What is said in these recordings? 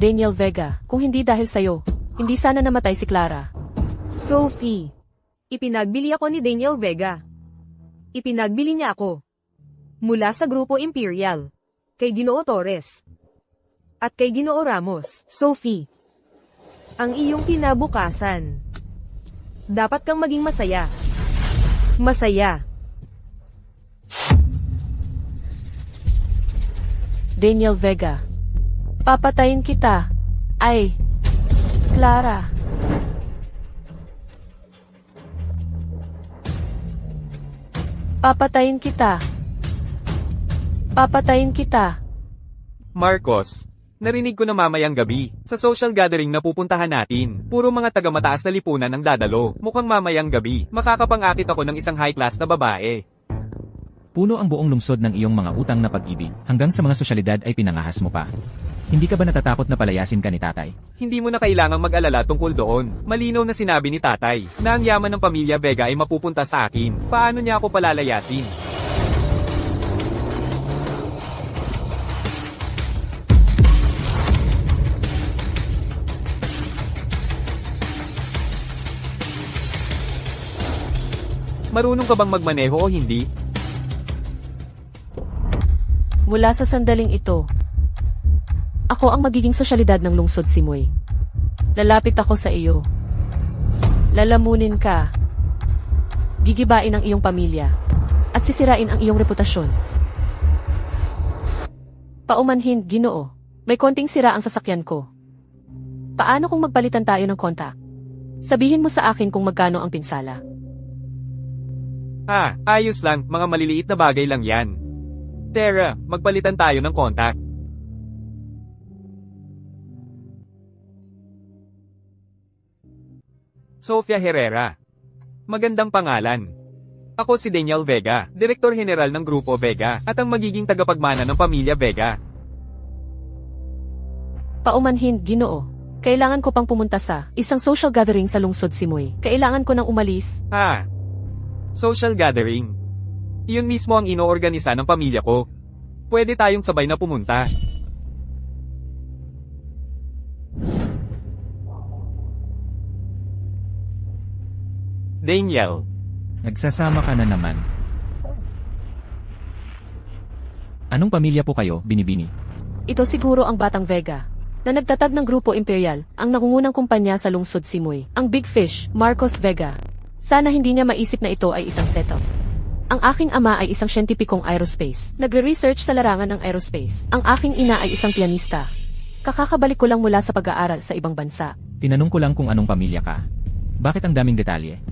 Daniel Vega, kung hindi dahil sa'yo, hindi sana namatay si Clara. Sophie. Ipinagbili ako ni Daniel Vega. Ipinagbili niya ako. Mula sa Grupo Imperial. Kay Ginoo Torres. At kay Ginoo Ramos. Sophie. Ang iyong kinabukasan. Dapat kang maging masaya. Masaya. Daniel Vega. Papatayin kita. Ay, Clara. Papatayin kita. Papatayin kita. Marcos, narinig ko na mamayang gabi, sa social gathering na pupuntahan natin, puro mga taga-mataas na lipunan ang dadalo. Mukhang mamayang gabi, makakapangakit ako ng isang high-class na babae. Puno ang buong lungsod ng iyong mga utang na pag-ibig, hanggang sa mga sosyalidad ay pinangahas mo pa. Hindi ka ba natatakot na palayasin ka ni tatay? Hindi mo na kailangang mag-alala tungkol doon. Malinaw na sinabi ni tatay, na ang yaman ng pamilya Vega ay mapupunta sa akin. Paano niya ako palalayasin? Marunong ka bang magmaneho o hindi? Mula sa sandaling ito, ako ang magiging sosyalidad ng lungsod Simoy. Lalapit ako sa iyo. Lalamunin ka. Gigibain ang iyong pamilya. At sisirain ang iyong reputasyon. Paumanhin, Ginoo. May konting sira ang sasakyan ko. Paano kung magpalitan tayo ng kontak? Sabihin mo sa akin kung magkano ang pinsala. Ayos lang, mga maliliit na bagay lang yan. Tara, magpalitan tayo ng kontak. Sofia Herrera. Magandang pangalan. Ako si Daniel Vega, Direktor General ng Grupo Vega, at ang magiging tagapagmana ng pamilya Vega. Paumanhin, Ginoo. Kailangan ko pang pumunta sa isang social gathering sa lungsod Simoy. Kailangan ko nang umalis. Social gathering. Iyon mismo ang inoorganisa ng pamilya ko. Pwede tayong sabay na pumunta. Daniel. Nagsasama ka na naman. Anong pamilya po kayo, Binibini? Ito siguro ang Batang Vega, na nagtatag ng Grupo Imperial, ang nangungunang kumpanya sa lungsod Simoy. Ang Big Fish, Marcos Vega. Sana hindi niya maisip na ito ay isang setup. Ang aking ama ay isang siyentipikong aerospace. Nagre-research sa larangan ng aerospace. Ang aking ina ay isang pianista. Kakakabalik ko lang mula sa pag-aaral sa ibang bansa. Tinanong ko lang kung anong pamilya ka. Bakit ang daming detalye?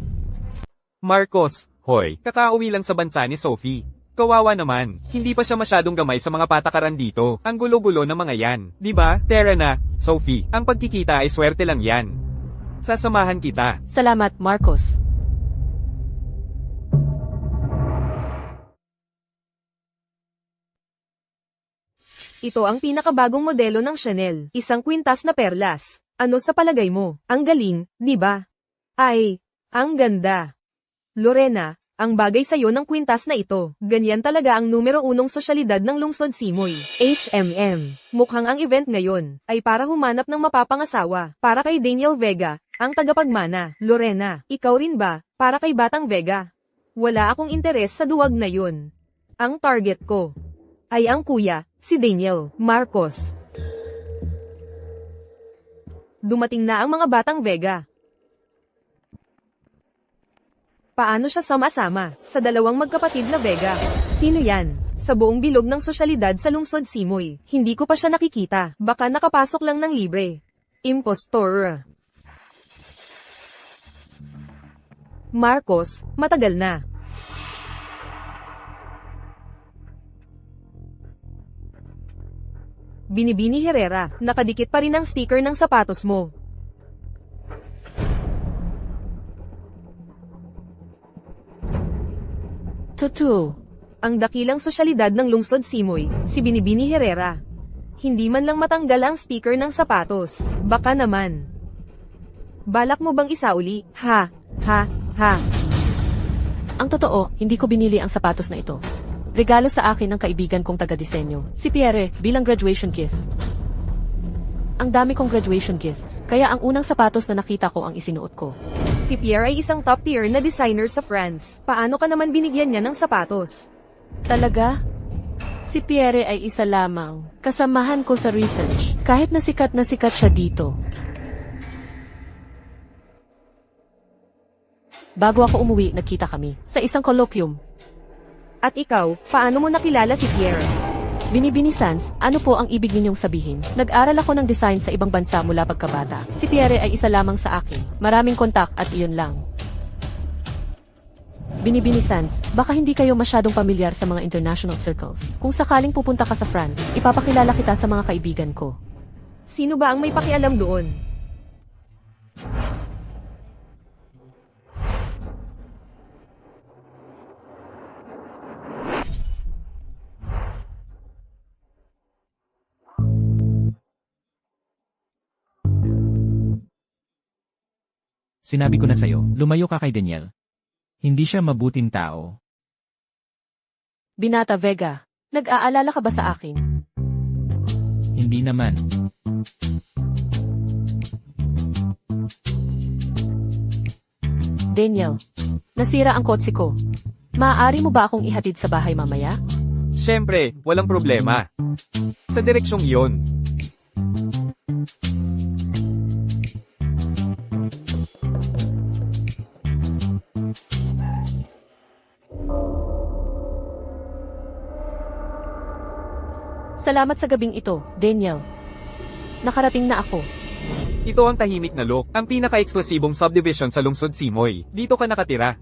Marcos, hoy, kakauwi lang sa bansa ni Sophie. Kawawa naman, hindi pa siya masyadong gamay sa mga patakaran dito. Ang gulo-gulo ng mga yan, di ba? Tara na, Sophie, ang pagkikita ay swerte lang yan. Sasamahan kita. Salamat, Marcos. Ito ang pinakabagong modelo ng Chanel. Isang kwintas na perlas. Ano sa palagay mo? Ang galing, di ba? Ay, ang ganda. Lorena, ang bagay sa'yo ng kwintas na ito. Ganyan talaga ang numero 1 sosyalidad ng lungsod Simoy. HMM. Mukhang ang event ngayon ay para humanap ng mapapangasawa. Para kay Daniel Vega, ang tagapagmana. Lorena, ikaw rin ba? Para kay Batang Vega. Wala akong interes sa duwag na yun. Ang target ko ay ang kuya, si Daniel Marcos. Dumating na ang mga Batang Vega. Paano siya sama-sama sa dalawang magkapatid na Vega? Sino yan? Sa buong bilog ng sosyalidad sa lungsod Simoy, hindi ko pa siya nakikita. Baka nakapasok lang ng libre. Impostor. Marcos, matagal na. Binibini Herrera, nakadikit pa rin ang sticker ng sapatos mo. Totoo. Ang dakilang sosyalidad ng lungsod Simoy, si Binibini Herrera. Hindi man lang matanggal ang sticker ng sapatos. Baka naman. Balak mo bang isauli? Ha. Ang totoo, hindi ko binili ang sapatos na ito. Regalo sa akin ng kaibigan kong taga-disenyo, si Pierre, bilang graduation gift. Ang dami kong graduation gifts, kaya ang unang sapatos na nakita ko ang isinuot ko. Si Pierre ay isang top tier na designer sa France. Paano ka naman binigyan niya ng sapatos? Talaga? Si Pierre ay isa lamang. Kasamahan ko sa research. Kahit na sikat siya dito. Bago ako umuwi, nagkita kami sa isang colloquium. At ikaw, paano mo nakilala si Pierre? Binibini Sans, ano po ang ibig ninyong sabihin? Nag-aral ako ng design sa ibang bansa mula pagkabata. Si Pierre ay isa lamang sa akin. Maraming kontak at iyon lang. Binibini Sans, baka hindi kayo masyadong pamilyar sa mga international circles. Kung sakaling pupunta ka sa France, ipapakilala kita sa mga kaibigan ko. Sino ba ang may pakialam doon? Sinabi ko na sa'yo, lumayo ka kay Daniel. Hindi siya mabuting tao. Binata Vega, nag-aalala ka ba sa akin? Hindi naman. Daniel, nasira ang kotse ko. Maaari mo ba akong ihatid sa bahay mamaya? Siyempre, walang problema. Sa direksyong iyon. Salamat sa gabing ito, Daniel. Nakarating na ako. Ito ang tahimik na look, ang pinaka-eksklusibong subdivision sa lungsod Simoy. Dito ka nakatira.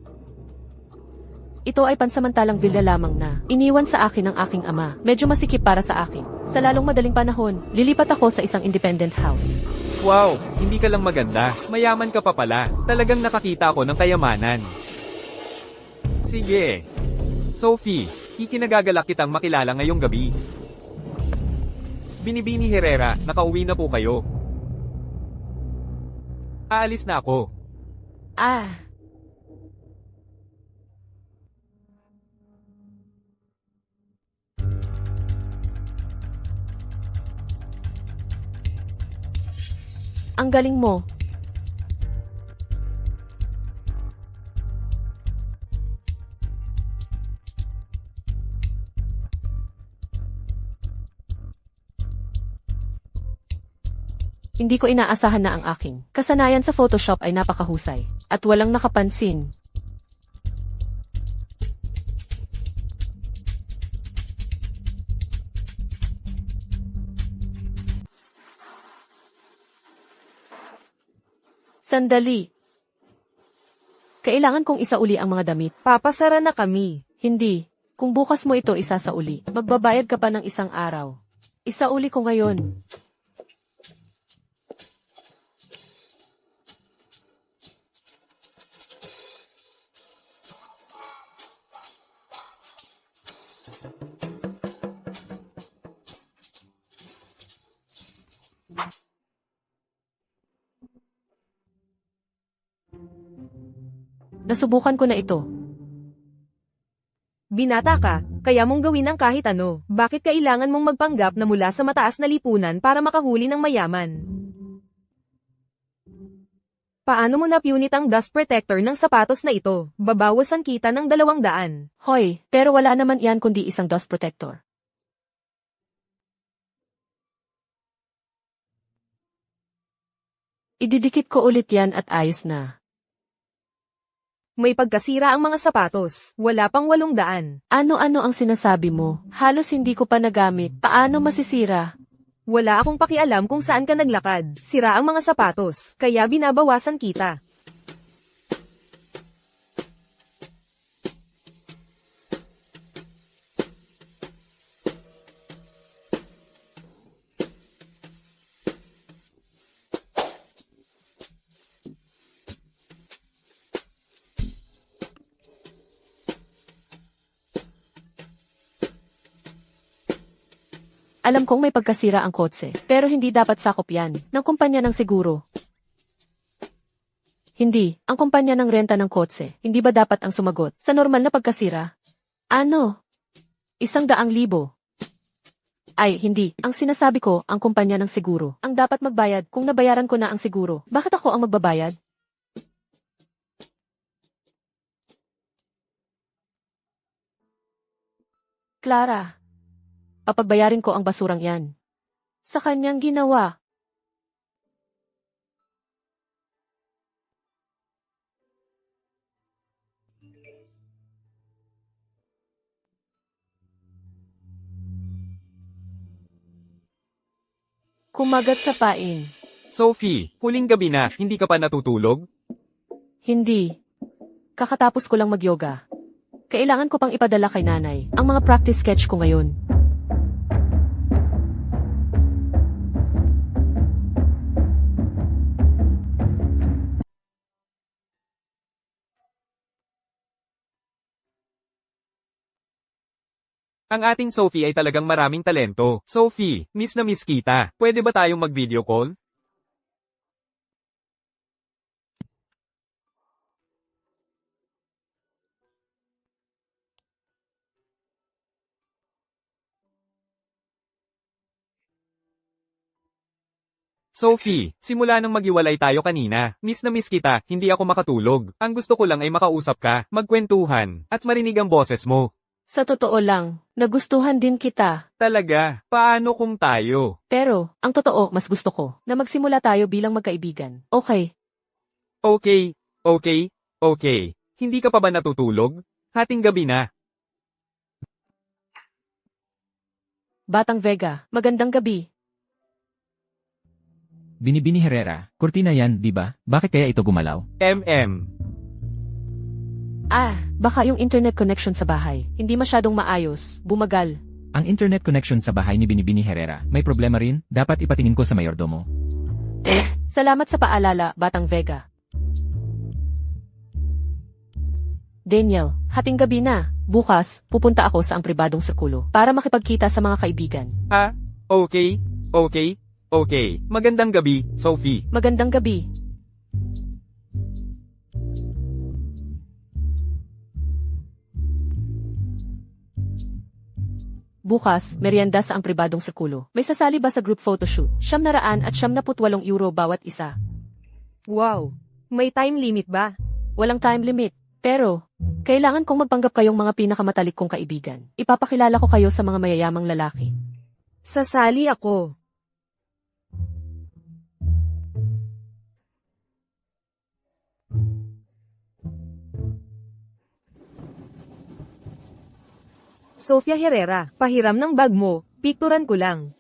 Ito ay pansamantalang villa lamang na iniwan sa akin ng aking ama. Medyo masikip para sa akin. Sa lalong madaling panahon, lilipat ako sa isang independent house. Wow, hindi ka lang maganda. Mayaman ka pa pala. Talagang nakakita ako ng kayamanan. Sige. Sophie, ikinagagalak kitang makilala ngayong gabi. Binibini Herrera, nakauwi na po kayo. Aalis na ako. Ah, ang galing mo. Hindi ko inaasahan na ang aking kasanayan sa Photoshop ay napakahusay at walang nakapansin. Sandali. Kailangan kong isauli ang mga damit. Papasara na kami. Hindi. Kung bukas mo ito isasauli, magbabayad ka pa ng isang araw. Isauli ko ngayon. Nasubukan ko na ito. Binata ka, kaya mong gawin ang kahit ano. Bakit kailangan mong magpanggap na mula sa mataas na lipunan para makahuli ng mayaman? Paano mo napunit ang dust protector ng sapatos na ito? Babawasan kita ng 200. Hoy, pero wala naman iyan kundi isang dust protector. Ididikit ko ulit yan at ayos na. May pagkasira ang mga sapatos. Wala pang 800. Ano-ano ang sinasabi mo? Halos hindi ko pa nagamit. Paano masisira? Wala akong pakialam kung saan ka naglakad. Sira ang mga sapatos, kaya binabawasan kita. Alam kong may pagkasira ang kotse, pero hindi dapat sakop yan ng kumpanya ng seguro. Hindi, ang kumpanya ng renta ng kotse, hindi ba dapat ang sumagot sa normal na pagkasira? Ano? 100,000. Ay, hindi. Ang sinasabi ko, ang kumpanya ng seguro. Ang dapat magbayad kung nabayaran ko na ang seguro. Bakit ako ang magbabayad? Clara, papagbayarin ko ang basurang yan. Sa kanyang ginawa. Kumagat sa pain. Sophie, huling gabi na, hindi ka pa natutulog? Hindi. Kakatapos ko lang mag-yoga. Kailangan ko pang ipadala kay nanay ang mga practice sketch ko ngayon. Ang ating Sophie ay talagang maraming talento. Sophie, miss na miss kita. Pwede ba tayong mag-video call? Sophie, simula nang maghiwalay tayo kanina, miss na miss kita, hindi ako makatulog. Ang gusto ko lang ay makausap ka, magkwentuhan, at marinig ang boses mo. Sa totoo lang, nagustuhan din kita. Talaga, paano kung tayo? Pero, ang totoo, mas gusto ko na magsimula tayo bilang magkaibigan. Okay, Okay, okay, okay. Hindi ka pa ba natutulog? Hating gabi na. Batang Vega, magandang gabi. Binibini Herrera, kurtina yan, di ba? Bakit kaya ito gumalaw? Baka yung internet connection sa bahay. Hindi masyadong maayos, bumagal. Ang internet connection sa bahay ni Binibini Herrera, may problema rin, dapat ipatingin ko sa mayordomo. Salamat sa paalala, Batang Vega. Daniel, hating gabi na. Bukas, pupunta ako sa ang pribadong sirkulo para makipagkita sa mga kaibigan. Okay, okay, okay. Magandang gabi, Sophie. Magandang gabi. Bukas, merienda sa ang pribadong sirkulo. May sasali ba sa group photoshoot? 700 at 78 euro bawat isa. Wow! May time limit ba? Walang time limit. Pero, kailangan kong magpanggap kayong mga pinakamatalik kong kaibigan. Ipapakilala ko kayo sa mga mayayamang lalaki. Sasali ako. Sofia Herrera, pahiram ng bag mo, pikturan ko lang.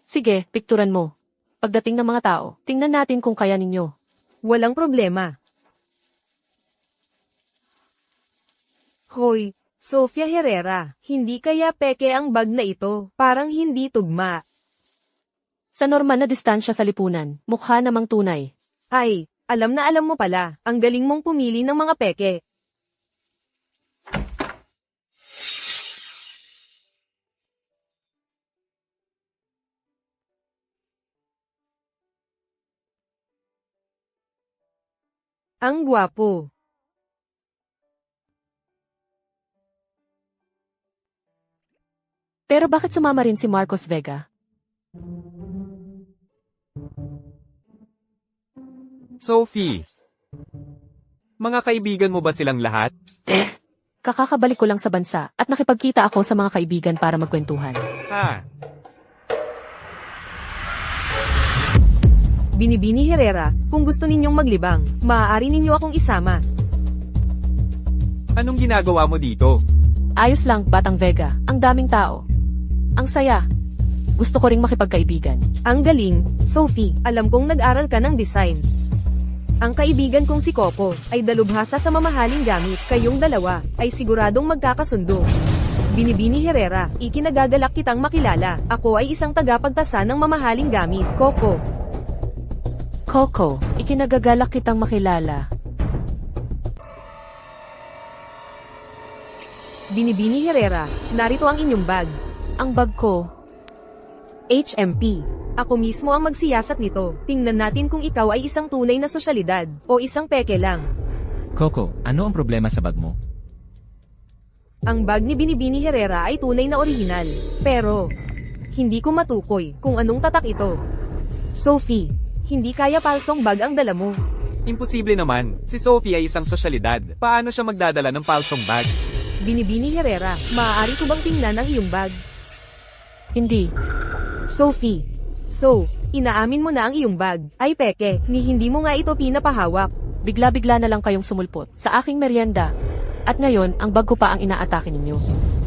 Sige, pikturan mo. Pagdating ng mga tao, tingnan natin kung kaya ninyo. Walang problema. Hoy, Sofia Herrera, hindi kaya peke ang bag na ito, parang hindi tugma. Sa normal na distansya sa lipunan, mukha namang tunay. Ay, alam na alam mo pala, ang galing mong pumili ng mga peke. Ang gwapo. Pero bakit sumama rin si Marcos Vega? Sophie. Mga kaibigan mo ba silang lahat? Kakakabalik ko lang sa bansa at nakipagkita ako sa mga kaibigan para magkwentuhan. Binibini Herrera, kung gusto ninyong maglibang, maaari ninyo akong isama. Anong ginagawa mo dito? Ayos lang, Batang Vega. Ang daming tao. Ang saya. Gusto ko ring makipagkaibigan. Ang galing, Sophie, alam kong nag-aral ka ng design. Ang kaibigan kong si Coco, ay dalubhasa sa mamahaling gamit, kayong dalawa, ay siguradong magkakasundo. Binibini Herrera, ikinagagalak kitang makilala, ako ay isang tagapagtasa ng mamahaling gamit, Coco. Coco, ikinagagalak kitang makilala. Binibini Herrera, narito ang inyong bag. Ang bag ko. HMP. Ako mismo ang magsiyasat nito. Tingnan natin kung ikaw ay isang tunay na sosyalidad, o isang peke lang. Coco, ano ang problema sa bag mo? Ang bag ni Binibini Herrera ay tunay na orihinal. Pero, hindi ko matukoy kung anong tatak ito. Sophie, hindi kaya palsong bag ang dala mo. Imposible naman. Si Sophie ay isang sosyalidad. Paano siya magdadala ng palsong bag? Binibini Herrera, maaari ko bang tingnan ang iyong bag? Hindi. Sophie. So, inaamin mo na ang iyong bag. Ay peke, ni hindi mo nga ito pinapahawak. Bigla-bigla na lang kayong sumulpot sa aking merienda. At ngayon, ang bag ko pa ang inaatake ninyo.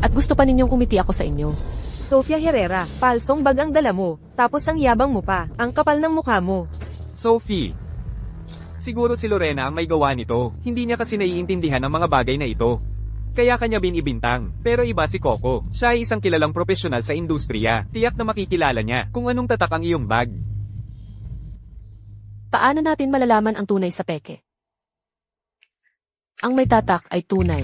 At gusto pa ninyong umiti ako sa inyo. Sophia Herrera, palsong bag ang dala mo. Tapos ang yabang mo pa, ang kapal ng mukha mo. Sophie. Siguro si Lorena ang may gawa nito. Hindi niya kasi naiintindihan ang mga bagay na ito. Kaya kanya binibintang. Pero iba si Coco. Siya ay isang kilalang profesional sa industriya. Tiyak na makikilala niya kung anong tatak ang iyong bag. Paano natin malalaman ang tunay sa peke? Ang may tatak ay tunay.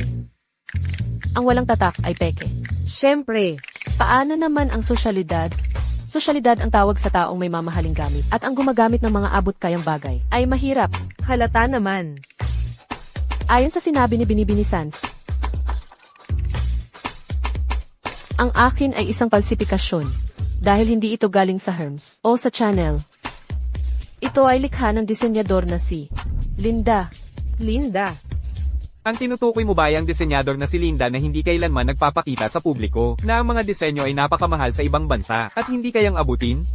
Ang walang tatak ay peke. Siyempre, Paano naman ang sosyalidad? Sosyalidad ang tawag sa taong may mamahaling gamit at ang gumagamit ng mga abot-kayang bagay ay mahirap. halata naman. Ayon sa sinabi ni Binibini Sans, ang akin ay isang falsifikasyon dahil hindi ito galing sa Hermes o sa Chanel. Ito ay likha ng disenyador na si Linda. Linda. Ang tinutukoy mo ba ay ang disenyador na si Linda na hindi kailanman nagpapakita sa publiko na ang mga disenyo ay napakamahal sa ibang bansa at hindi kayang abutin?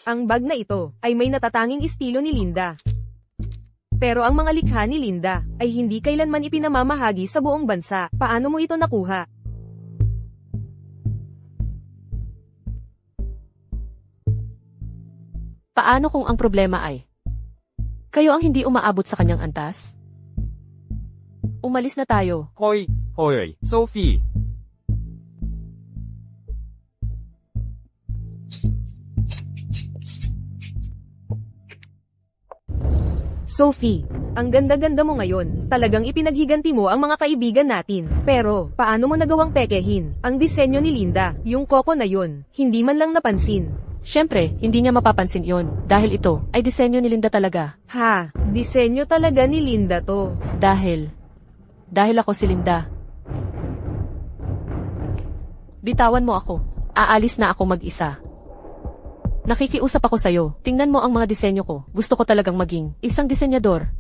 Ang bag na ito ay may natatanging estilo ni Linda. Pero ang mga likha ni Linda ay hindi kailanman ipinamamahagi sa buong bansa. Paano mo ito nakuha? Paano kung ang problema ay kayo ang hindi umaabot sa kanyang antas? Umalis na tayo. Hoy, Sophie. Sophie, ang ganda-ganda mo ngayon. Talagang ipinaghiganti mo ang mga kaibigan natin. Pero, paano mo nagawang pekehin ang disenyo ni Linda, yung Coco na yun, hindi man lang napansin? Siyempre, hindi niya mapapansin yon dahil ito ay disenyo ni Linda talaga. Ha, disenyo talaga ni Linda to. Dahil ako si Linda. Bitawan mo ako. Aalis na ako mag-isa. Nakikiusap ako sa'yo. Tingnan mo ang mga disenyo ko. Gusto ko talagang maging isang disenyador.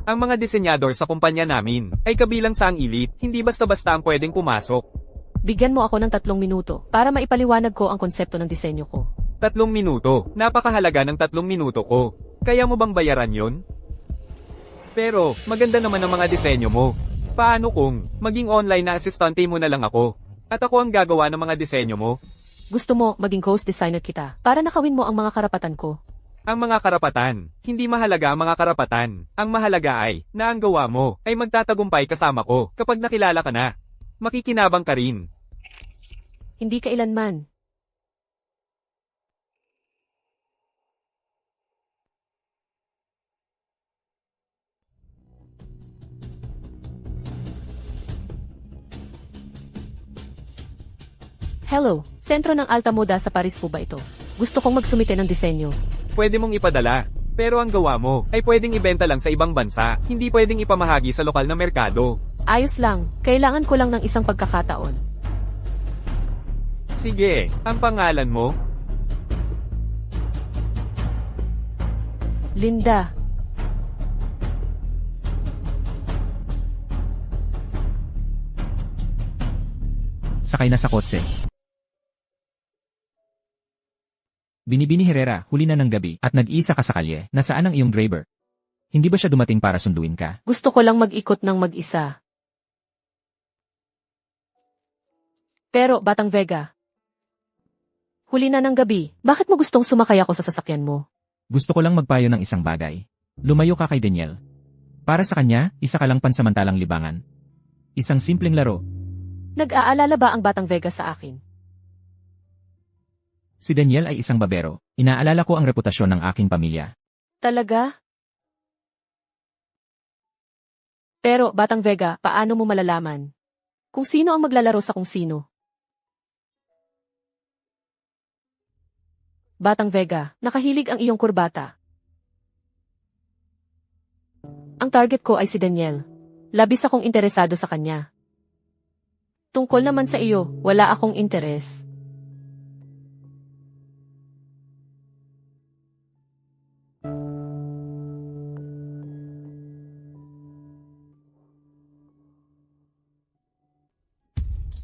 Ang mga disenyador sa kumpanya namin ay kabilang sa ang elite, hindi basta-basta ang pwedeng pumasok. Bigyan mo ako ng 3 minuto para maipaliwanag ko ang konsepto ng disenyo ko. 3 minuto. Napakahalaga ng 3 minuto ko. Kaya mo bang bayaran yon? Pero, maganda naman ang mga disenyo mo. Paano kung maging online na asistante mo na lang ako? At ako ang gagawa ng mga disenyo mo? Gusto mo maging ghost designer kita para nakawin mo ang mga karapatan ko. Ang mga karapatan. Hindi mahalaga ang mga karapatan. Ang mahalaga ay, na ang gawa mo, ay magtatagumpay kasama ko kapag nakilala ka na. Makikinabang ka rin. Hindi kailanman. Hello, sentro ng Alta Moda sa Paris po ba ito? Gusto kong magsumite ng disenyo. Pwede mong ipadala. Pero ang gawa mo, ay pwedeng ibenta lang sa ibang bansa. Hindi pwedeng ipamahagi sa lokal na merkado. Ayos lang, kailangan ko lang ng isang pagkakataon. Sige, ang pangalan mo? Linda. Sakay na sa kotse. Binibini Herrera, huli na ng gabi at nag-iisa ka sa kalye. Nasaan ang iyong driver? Hindi ba siya dumating para sunduin ka? Gusto ko lang mag-ikot ng mag-isa. Pero, Batang Vega, huli na ng gabi, bakit mo gustong sumakay ako sa sasakyan mo? Gusto ko lang magpayo ng isang bagay. Lumayo ka kay Daniel. Para sa kanya, isa ka lang pansamantalang libangan. Isang simpleng laro. Nag-aalala ba ang Batang Vega sa akin? Si Daniel ay isang babero. Inaalala ko ang reputasyon ng aking pamilya. Talaga? Pero, Batang Vega, paano mo malalaman kung sino ang maglalaro sa kung sino? Batang Vega, nakahilig ang iyong kurbata. Ang target ko ay si Daniel. Labis akong interesado sa kanya. Tungkol naman sa iyo, wala akong interes.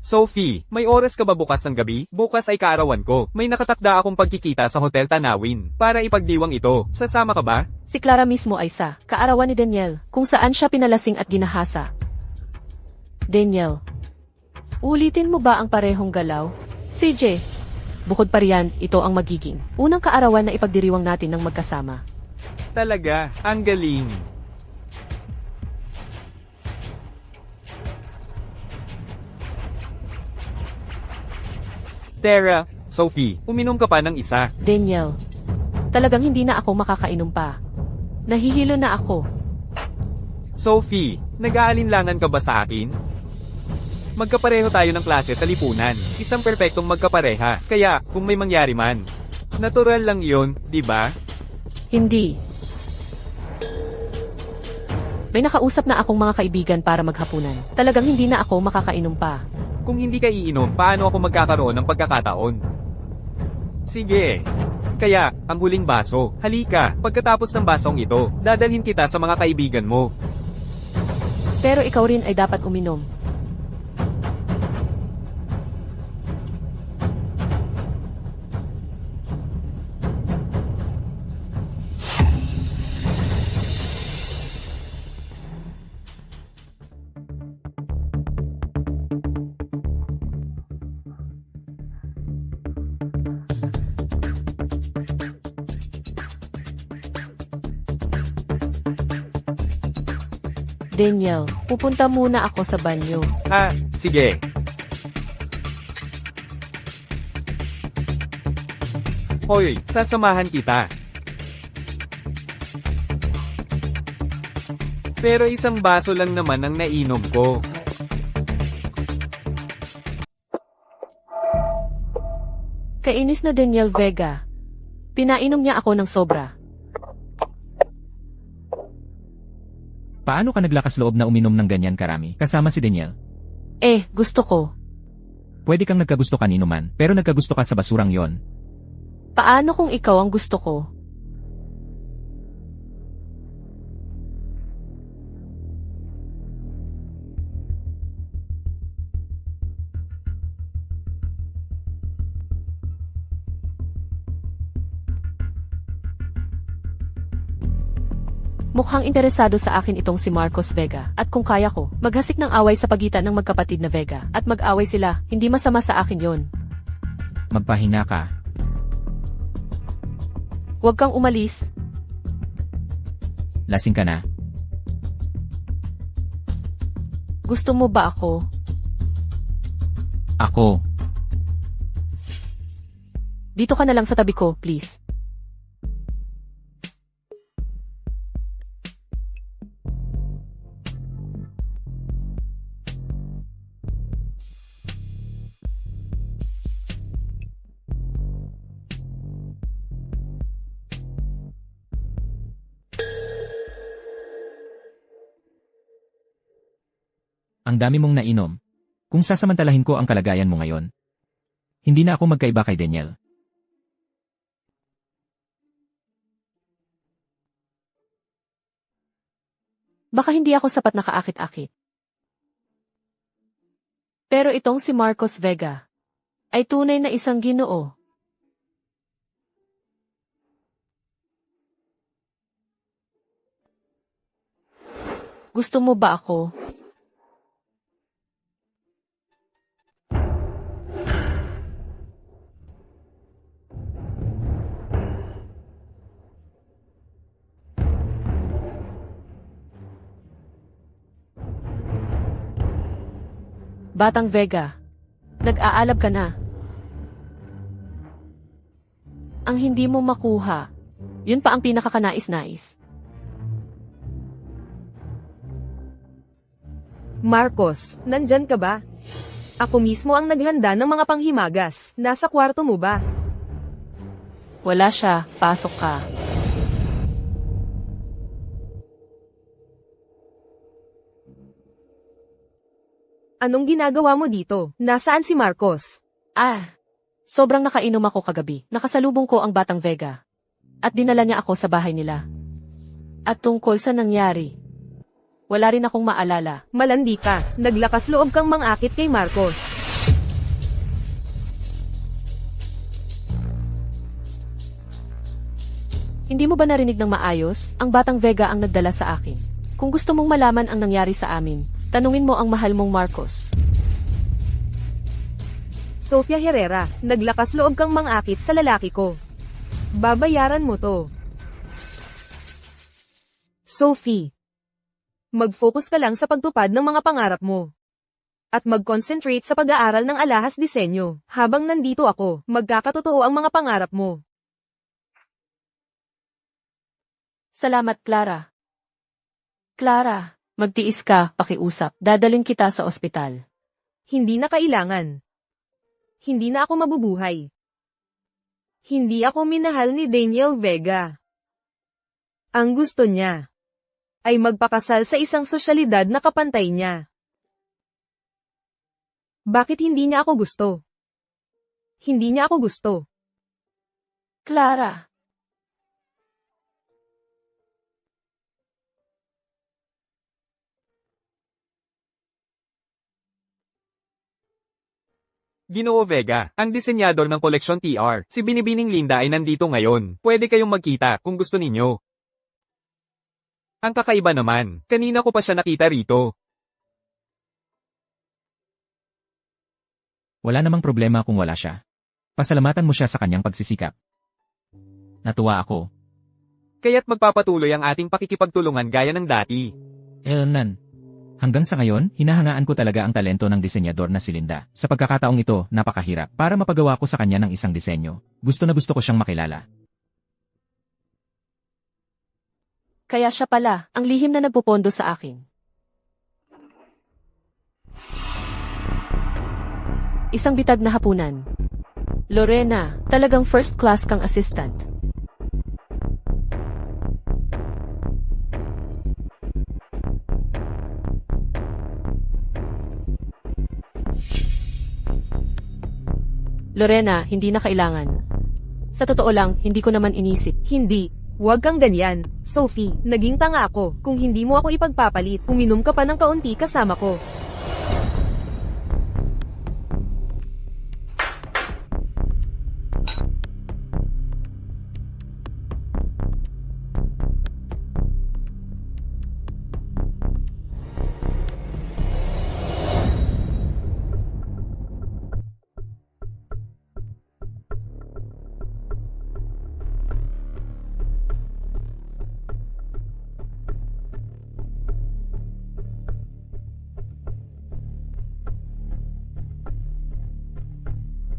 Sophie, may oras ka ba bukas ng gabi? Bukas ay kaarawan ko. May nakatakda akong pagkikita sa Hotel Tanawin para ipagdiwang ito. Sasama ka ba? Si Clara mismo ay sa kaarawan ni Daniel, kung saan siya pinalasing at ginahasa. Daniel, ulitin mo ba ang parehong galaw? CJ, bukod pa riyan, ito ang magiging unang kaarawan na ipagdiriwang natin ng magkasama. Talaga, ang galing. Tara, Sophie, uminom ka pa ng isa. Daniel, talagang hindi na ako makakainom pa. Nahihilo na ako. Sophie, nag-aalinlangan ka ba sa akin? Magkapareho tayo ng klase sa lipunan. Isang perpektong magkapareha. Kaya, kung may mangyari man, natural lang yun, di ba? Hindi. May nakausap na akong mga kaibigan para maghapunan. Talagang hindi na ako makakainom pa. Kung hindi ka iinom, paano ako magkakaroon ng pagkakataon? Sige. Kaya, ang huling baso, halika, pagkatapos ng basong ito, dadalhin kita sa mga kaibigan mo. Pero ikaw rin ay dapat uminom. Daniel, pupunta muna ako sa banyo. Sige. Hoy, sasamahan kita. Pero isang baso lang naman ang nainom ko. Kainis na Daniel Vega. Pinainom niya ako ng sobra. Paano ka naglakas loob na uminom ng ganyan karami, kasama si Daniel? Gusto ko. Pwede kang nagkagusto kanino man, pero nagkagusto ka sa basurang yon. Paano kung ikaw ang gusto ko? Mukhang interesado sa akin itong si Marcos Vega, at kung kaya ko, maghasik ng away sa pagitan ng magkapatid na Vega, at mag-away sila, hindi masama sa akin yon. Magpahinga ka. Huwag kang umalis. Lasing ka na. Gusto mo ba ako? Ako. Dito ka na lang sa tabi ko, please. Ang dami mong nainom. Kung sasamantalahin ko ang kalagayan mo ngayon, hindi na ako magkaiba kay Daniel. Baka hindi ako sapat na kaakit-akit. Pero itong si Marcos Vega ay tunay na isang ginoo. Gusto mo ba ako? Batang Vega, nag-aalab ka na. Ang hindi mo makuha, yun pa ang pinakakanais-nais. Marcos, nandyan ka ba? Ako mismo ang naghanda ng mga panghimagas. Nasa kwarto mo ba? Wala siya, pasok ka. Anong ginagawa mo dito? Nasaan si Marcos? Sobrang nakainom ako kagabi. Nakasalubong ko ang Batang Vega. At dinala niya ako sa bahay nila. At tungkol sa nangyari, wala rin akong maalala. Malandi ka. Naglakas loob kang mangakit kay Marcos. Hindi mo ba narinig ng maayos? Ang Batang Vega ang nagdala sa akin. Kung gusto mong malaman ang nangyari sa amin, tanungin mo ang mahal mong Marcos. Sofia Herrera, naglakas loob kang mangakit sa lalaki ko. Babayaran mo to. Sophie, mag-focus ka lang sa pagtupad ng mga pangarap mo. At mag-concentrate sa pag-aaral ng alahas disenyo. Habang nandito ako, magkakatotoo ang mga pangarap mo. Salamat, Clara. Clara, magtiis ka, pakiusap. Dadalhin kita sa ospital. Hindi na kailangan. Hindi na ako mabubuhay. Hindi ako minahal ni Daniel Vega. Ang gusto niya ay magpakasal sa isang sosyalidad na kapantay niya. Bakit hindi niya ako gusto? Hindi niya ako gusto. Clara. Ginoo Vega, ang disenyador ng koleksyon TR, si Binibining Linda ay nandito ngayon. Pwede kayong magkita kung gusto ninyo. Ang kakaiba naman, kanina ko pa siya nakita rito. Wala namang problema kung wala siya. Pasalamatan mo siya sa kanyang pagsisikap. Natuwa ako. Kaya't magpapatuloy ang ating pakikipagtulungan gaya ng dati. Nan. Hanggang sa ngayon, hinahangaan ko talaga ang talento ng disenyador na si Linda. Sa pagkakataong ito, napakahirap. Para mapagawa ko sa kanya ng isang disenyo, gusto na gusto ko siyang makilala. Kaya siya pala, ang lihim na nagpupondo sa akin. Isang bitag na hapunan. Lorena, talagang first class kang assistant. Lorena, hindi na kailangan. Sa totoo lang, hindi ko naman inisip. Hindi. Huwag kang ganyan. Sophie, naging tanga ako. Kung hindi mo ako ipagpapalit, uminom ka pa ng kaunti kasama ko.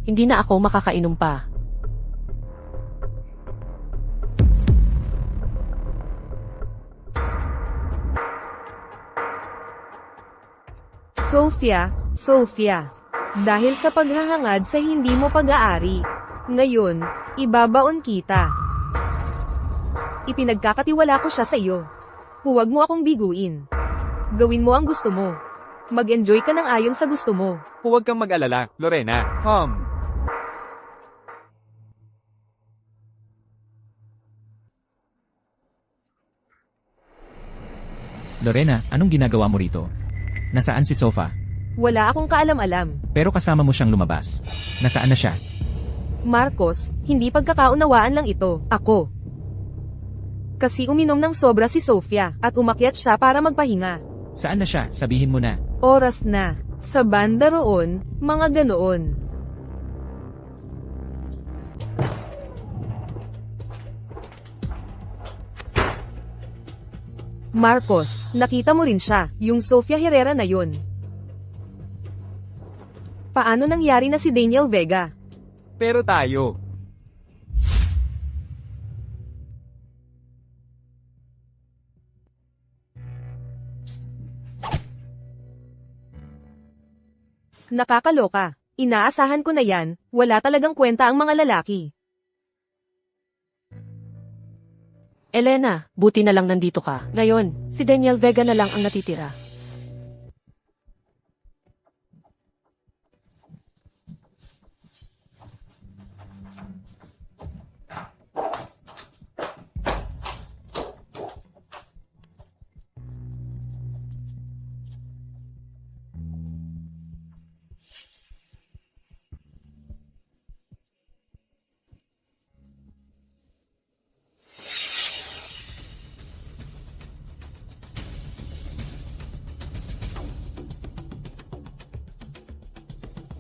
Hindi na ako makakainom pa. Sophia, dahil sa paghahangad sa hindi mo pag-aari, ngayon, ibabaon kita. Ipinagkakatiwala ko siya sa iyo. Huwag mo akong biguin. Gawin mo ang gusto mo. Mag-enjoy ka ng ayon sa gusto mo. Huwag kang mag-alala, Lorena. Lorena, anong ginagawa mo rito? Nasaan si Sofa? Wala akong kaalam-alam. Pero kasama mo siyang lumabas. Nasaan na siya? Marcos, hindi pagkakaunawaan lang ito. Ako. Kasi uminom ng sobra si Sofia, at umakyat siya para magpahinga. Saan na siya? Sabihin mo na. Oras na. Sa banda roon, mga ganoon. Marcos, nakita mo rin siya, yung Sofia Herrera na yun. Paano nangyari na si Daniel Vega? Pero tayo. Nakakaloka. Inaasahan ko na yan, wala talagang kwenta ang mga lalaki. Elena, buti na lang nandito ka. Ngayon, si Daniel Vega na lang ang natitira.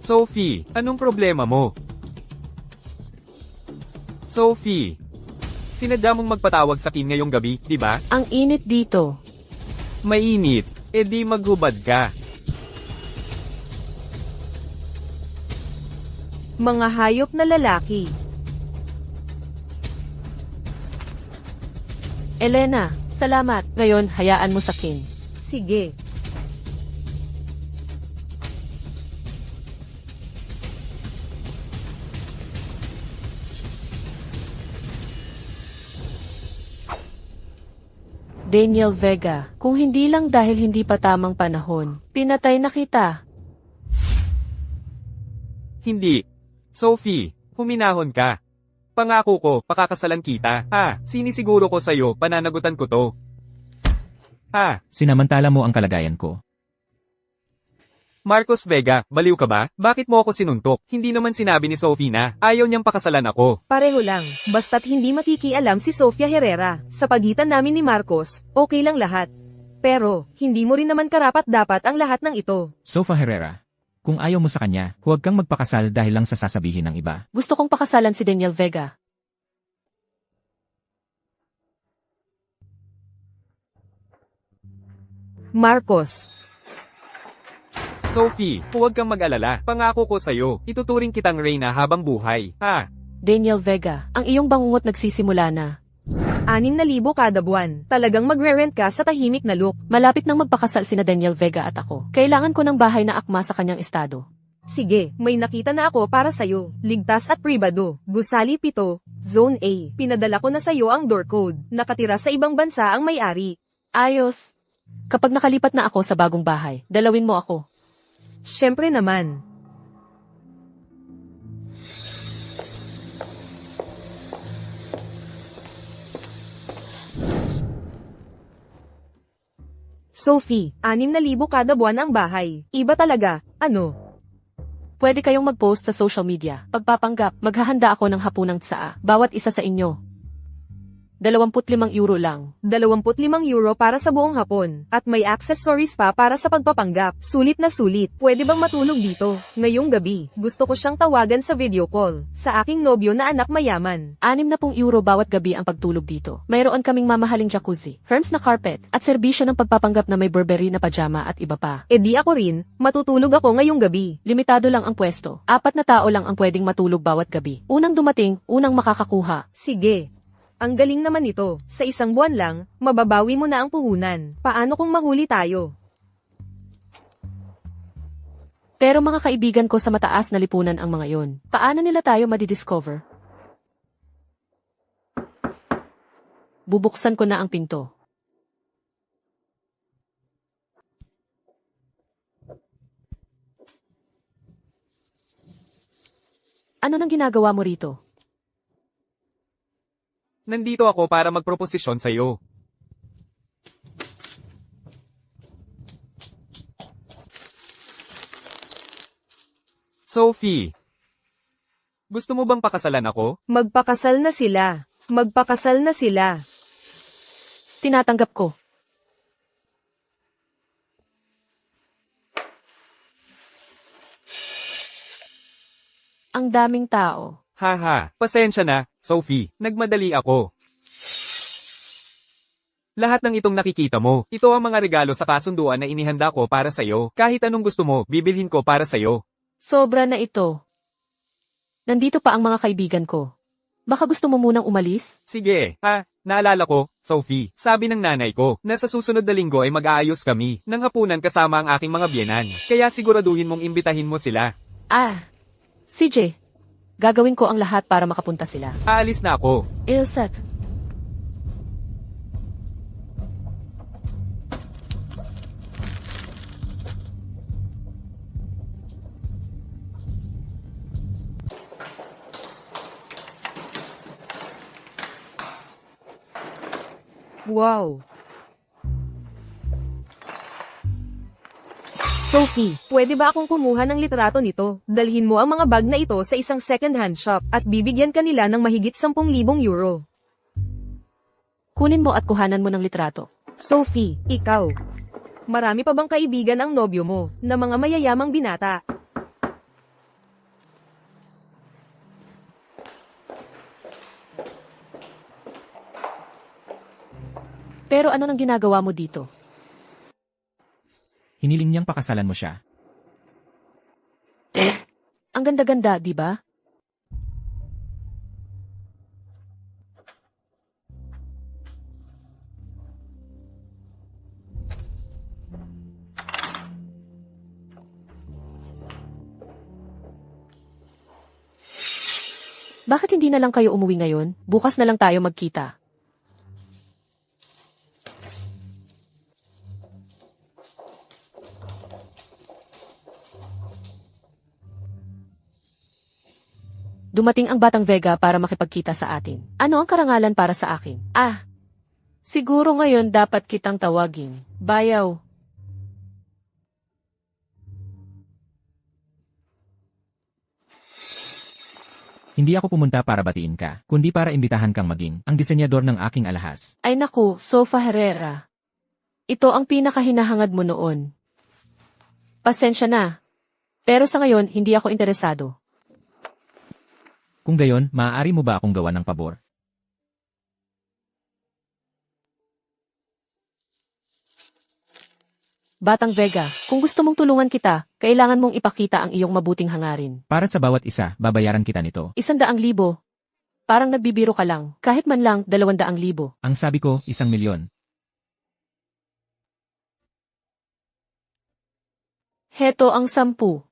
Sophie, anong problema mo? Sophie, sinadya mong magpatawag sa akin ngayong gabi, di ba? Ang init dito. Mainit, di maghubad ka. Mga hayop na lalaki. Elena, salamat. Ngayon, hayaan mo sa kin. Sige. Daniel Vega, kung hindi lang dahil hindi pa tamang panahon, pinatay na kita. Hindi. Sophie, huminahon ka. Pangako ko, pakakasalan kita. Sinisiguro ko sa'yo, pananagutan ko to. Sinamantala mo ang kalagayan ko. Marcos Vega, baliw ka ba? Bakit mo ako sinuntok? Hindi naman sinabi ni Sophie na ayaw niyang pakasalan ako. Pareho lang, basta't hindi makikialam si Sofia Herrera. Sa pagitan namin ni Marcos, okay lang lahat. Pero, hindi mo rin naman karapat-dapat ang lahat ng ito. Sofa Herrera, kung ayaw mo sa kanya, huwag kang magpakasal dahil lang sa sasabihin ng iba. Gusto kong pakasalan si Daniel Vega. Marcos. Sophie, huwag kang mag-alala. Pangako ko sa'yo, ituturing kitang reyna habang buhay. Daniel Vega, ang iyong bangungot nagsisimula na. 6,000 kada buwan. Talagang magre-rent ka sa tahimik na look. Malapit nang magpakasal sina Daniel Vega at ako. Kailangan ko ng bahay na akma sa kanyang estado. Sige, may nakita na ako para sa'yo. Ligtas at pribado. Gusali 7, Zone A. Pinadala ko na sa'yo ang door code. Nakatira sa ibang bansa ang may-ari. Ayos. Kapag nakalipat na ako sa bagong bahay, dalawin mo ako. Siyempre naman. Sophie, 6,000 kada buwan ang bahay. Iba talaga, ano? Pwede kayong mag-post sa social media. Pagpapanggap, maghahanda ako ng hapunang tsaa. Bawat isa sa inyo. 25 euro lang. 25 euro para sa buong hapon. At may accessories pa para sa pagpapanggap. Sulit na sulit. Pwede bang matulog dito? Ngayong gabi, gusto ko siyang tawagan sa video call. Sa aking nobyo na anak mayaman. 60 euro bawat gabi ang pagtulog dito. Mayroon kaming mamahaling jacuzzi, Hermes na carpet, at serbisyo ng pagpapanggap na may Burberry na pajama at iba pa. E di ako rin, matutulog ako ngayong gabi. Limitado lang ang pwesto. 4 na tao lang ang pwedeng matulog bawat gabi. Unang dumating, unang makakakuha. Sige. Ang galing naman ito. Sa isang buwan lang, mababawi mo na ang puhunan. Paano kung mahuli tayo? Pero mga kaibigan ko sa mataas na lipunan ang mga yon. Paano nila tayo madidiscover? Bubuksan ko na ang pinto. Ano nang ginagawa mo rito? Nandito ako para magproposisyon sa'yo. Sophie, gusto mo bang pakasalan ako? Magpakasal na sila. Magpakasal na sila. Tinatanggap ko. Ang daming tao. Haha, pasensya na, Sophie, nagmadali ako. Lahat ng itong nakikita mo, ito ang mga regalo sa kasunduan na inihanda ko para sa'yo. Kahit anong gusto mo, bibilhin ko para sa'yo. Sobra na ito. Nandito pa ang mga kaibigan ko. Baka gusto mo munang umalis? Sige, naalala ko, Sophie, sabi ng nanay ko, na sa susunod na linggo ay mag-aayos kami ng hapunan kasama ang aking mga biyenan. Kaya siguraduhin mong imbitahin mo sila. CJ. Gagawin ko ang lahat para makapunta sila. Aalis na ako. Ilset. Wow! Sophie, pwede ba akong kumuha ng litrato nito? Dalhin mo ang mga bag na ito sa isang second-hand shop at bibigyan kanila ng mahigit 10,000 euro. Kunin mo at kuhanan mo ng litrato. Sophie, ikaw. Marami pa bang kaibigan ang nobyo mo na mga mayayamang binata? Pero ano nang ginagawa mo dito? Hiniling niyang pakasalan mo siya. Ang ganda-ganda, di ba? Bakit hindi na lang kayo umuwi ngayon? Bukas na lang tayo magkita. Dumating ang Batang Vega para makipagkita sa atin. Ano ang karangalan para sa akin? Siguro ngayon dapat kitang tawagin. Bayaw. Hindi ako pumunta para batiin ka, kundi para imbitahan kang maging ang disenyador ng aking alahas. Ay naku, Sofa Herrera. Ito ang pinakahinahangad mo noon. Pasensya na. Pero sa ngayon, hindi ako interesado. Kung gayon, maaari mo ba akong gawan ng pabor? Batang Vega, kung gusto mong tulungan kita, kailangan mong ipakita ang iyong mabuting hangarin. Para sa bawat isa, babayaran kita nito. 100,000. Parang nagbibiro ka lang, kahit man lang 200,000. Ang sabi ko, 1,000,000. Heto ang 10.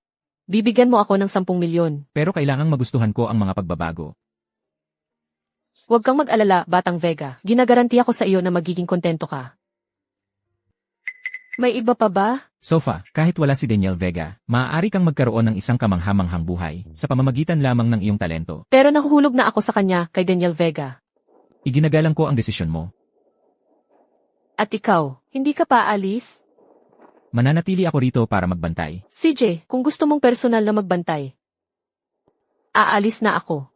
Bibigyan mo ako ng 10,000,000. Pero kailangang magustuhan ko ang mga pagbabago. Huwag kang mag-alala, Batang Vega. Ginagaranti ako sa iyo na magiging kontento ka. May iba pa ba? Sofa, kahit wala si Daniel Vega, maaari kang magkaroon ng isang kamanghamanghang buhay sa pamamagitan lamang ng iyong talento. Pero nahuhulog na ako sa kanya, kay Daniel Vega. Iginagalang ko ang desisyon mo. At ikaw, hindi ka pa alis? Mananatili ako rito para magbantay. CJ, kung gusto mong personal na magbantay, aalis na ako.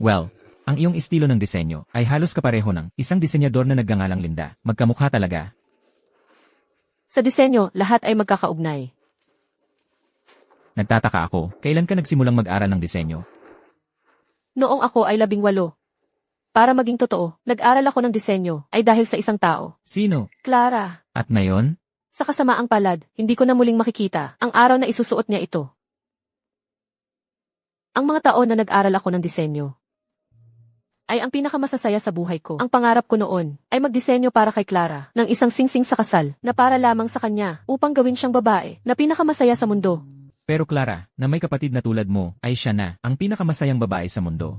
Well, ang iyong estilo ng disenyo ay halos kapareho ng isang disenyador na nagngangalang Linda. Magkamukha talaga. Sa disenyo, lahat ay magkakaugnay. Nagtataka ako, kailan ka nagsimulang mag-aral ng disenyo? Noong ako ay 18. Para maging totoo, nag-aral ako ng disenyo ay dahil sa isang tao. Sino? Clara. At ngayon? Sa kasamaang palad, hindi ko na muling makikita ang araw na isusuot niya ito. Ang mga taon na nag-aral ako ng disenyo ay ang pinakamasasaya sa buhay ko. Ang pangarap ko noon ay magdisenyo para kay Clara ng isang singsing sa kasal na para lamang sa kanya upang gawin siyang babae na pinakamasaya sa mundo. Pero Clara, na may kapatid na tulad mo, ay siya na ang pinakamasayang babae sa mundo.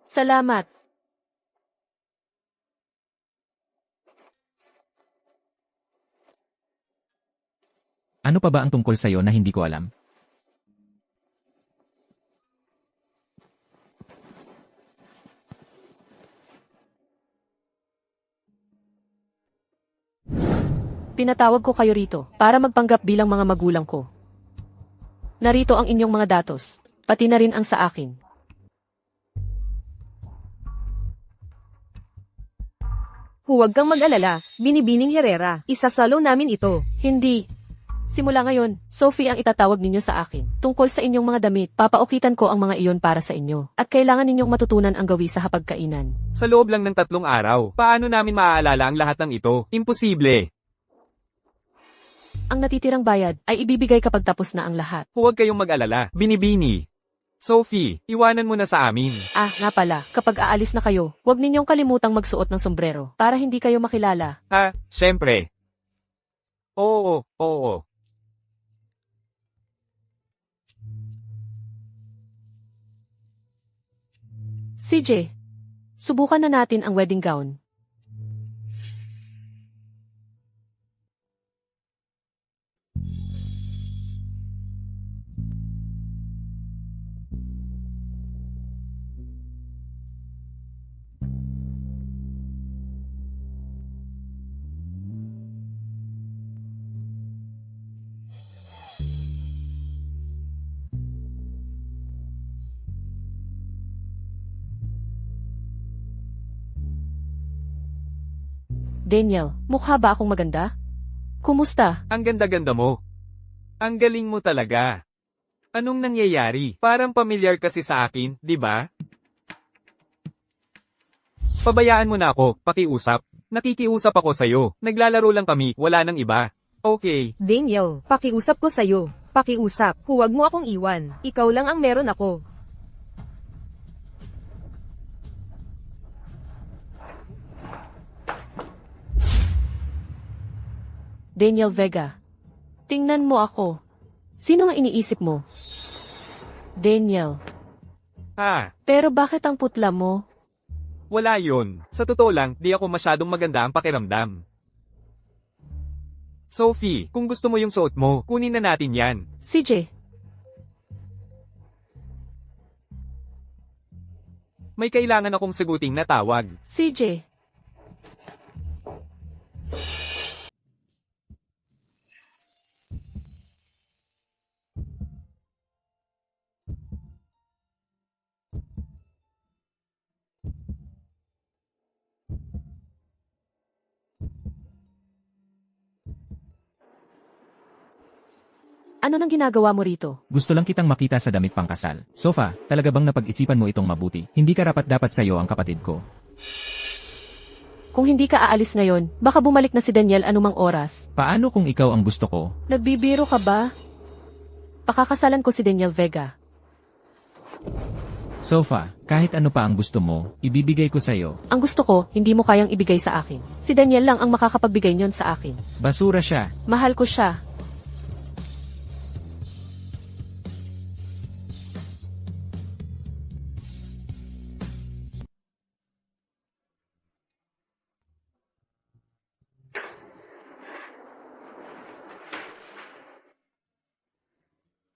Salamat. Ano pa ba ang tungkol sa'yo na hindi ko alam? Pinatawag ko kayo rito para magpanggap bilang mga magulang ko. Narito ang inyong mga datos, pati na rin ang sa akin. Huwag kang mag-alala, Binibining Herrera. Isasalo namin ito. Hindi. Simula ngayon, Sophie ang itatawag ninyo sa akin. Tungkol sa inyong mga damit, papaukitan ko ang mga iyon para sa inyo. At kailangan ninyong matutunan ang gawi sa hapagkainan. Sa loob lang ng 3 araw, paano namin maaalala ang lahat ng ito? Imposible. Ang natitirang bayad ay ibibigay kapag tapos na ang lahat. Huwag kayong mag-alala. Binibini. Sophie, iwanan mo na sa amin. Ah, nga pala, kapag aalis na kayo, huwag ninyong kalimutang magsuot ng sombrero para hindi kayo makilala. Ah, syempre. Oo, oo. CJ, subukan na natin ang wedding gown. Daniel, mukha ba akong maganda? Kumusta? Ang ganda-ganda mo. Ang galing mo talaga. Anong nangyayari? Parang pamilyar kasi sa akin, di ba? Pabayaan mo na ako, pakiusap. Nakikiusap ako sa'yo. Naglalaro lang kami, wala nang iba. Okay. Daniel, pakiusap ko sa'yo. Pakiusap, huwag mo akong iwan. Ikaw lang ang meron ako. Daniel Vega. Tingnan mo ako. Sino ang iniisip mo? Daniel. Ah, Pero bakit ang putla mo? wala yun. Sa totoo lang, di ako masyadong maganda ang pakiramdam. Sophie, kung gusto mo yung suot mo, kunin na natin yan. CJ, May kailangan akong saguting na tawag. CJ. Ano nang ginagawa mo rito? Gusto lang kitang makita sa damit pangkasal. Sofa, talaga bang napag-isipan mo itong mabuti? Hindi karapat-dapat sa'yo ang kapatid ko. Kung hindi ka aalis ngayon, baka bumalik na si Daniel anumang oras. Paano kung ikaw ang gusto ko? Nagbibiro ka ba? Pakakasalan ko si Daniel Vega. Sofa, kahit ano pa ang gusto mo, ibibigay ko sa'yo. Ang gusto ko, hindi mo kayang ibigay sa akin. Si Daniel lang ang makakapagbigay niyon sa akin. Basura siya. Mahal ko siya.